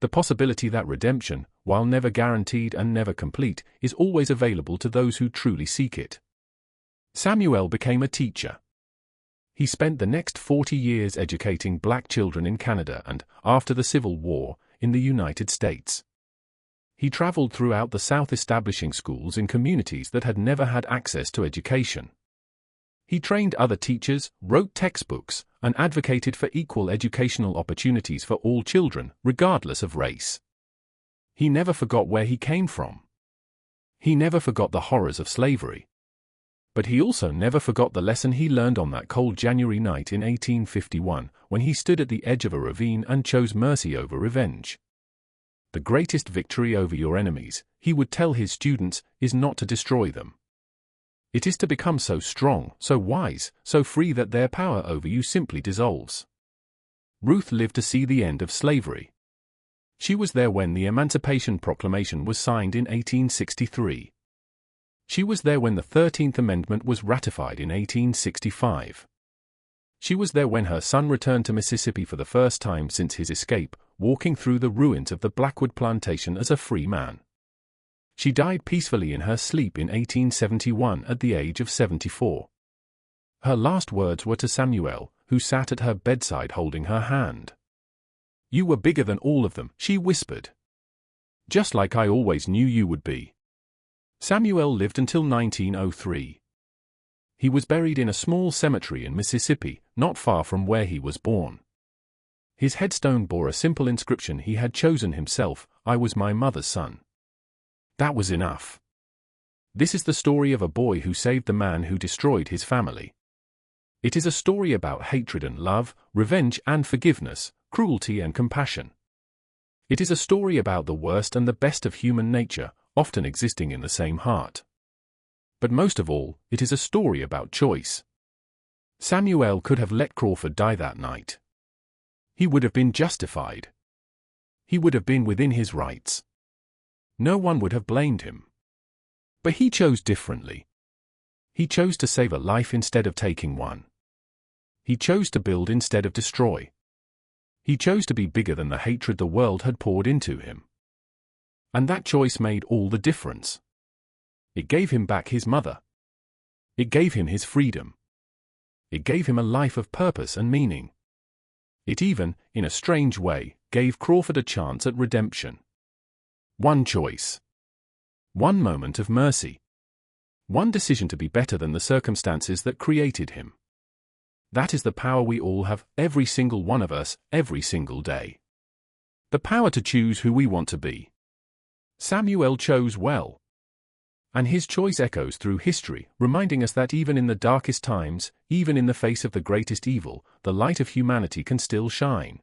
The possibility that redemption, while never guaranteed and never complete, is always available to those who truly seek it. Samuel became a teacher. He spent the next 40 years educating black children in Canada and, after the Civil War, in the United States. He traveled throughout the South establishing schools in communities that had never had access to education. He trained other teachers, wrote textbooks, and advocated for equal educational opportunities for all children, regardless of race. He never forgot where he came from. He never forgot the horrors of slavery. But he also never forgot the lesson he learned on that cold January night in 1851, when he stood at the edge of a ravine and chose mercy over revenge. The greatest victory over your enemies, he would tell his students, is not to destroy them. It is to become so strong, so wise, so free that their power over you simply dissolves. Ruth lived to see the end of slavery. She was there when the Emancipation Proclamation was signed in 1863. She was there when the 13th Amendment was ratified in 1865. She was there when her son returned to Mississippi for the first time since his escape, walking through the ruins of the Blackwood plantation as a free man. She died peacefully in her sleep in 1871 at the age of 74. Her last words were to Samuel, who sat at her bedside holding her hand. "You were bigger than all of them," she whispered. "Just like I always knew you would be." Samuel lived until 1903. He was buried in a small cemetery in Mississippi, not far from where he was born. His headstone bore a simple inscription he had chosen himself: "I was my mother's son." That was enough. This is the story of a boy who saved the man who destroyed his family. It is a story about hatred and love, revenge and forgiveness, cruelty and compassion. It is a story about the worst and the best of human nature, often existing in the same heart. But most of all, it is a story about choice. Samuel could have let Crawford die that night. He would have been justified. He would have been within his rights. No one would have blamed him. But he chose differently. He chose to save a life instead of taking one. He chose to build instead of destroy. He chose to be bigger than the hatred the world had poured into him. And that choice made all the difference. It gave him back his mother. It gave him his freedom. It gave him a life of purpose and meaning. It even, in a strange way, gave Crawford a chance at redemption. One choice. One moment of mercy. One decision to be better than the circumstances that created him. That is the power we all have, every single one of us, every single day. The power to choose who we want to be. Samuel chose well. And his choice echoes through history, reminding us that even in the darkest times, even in the face of the greatest evil, the light of humanity can still shine.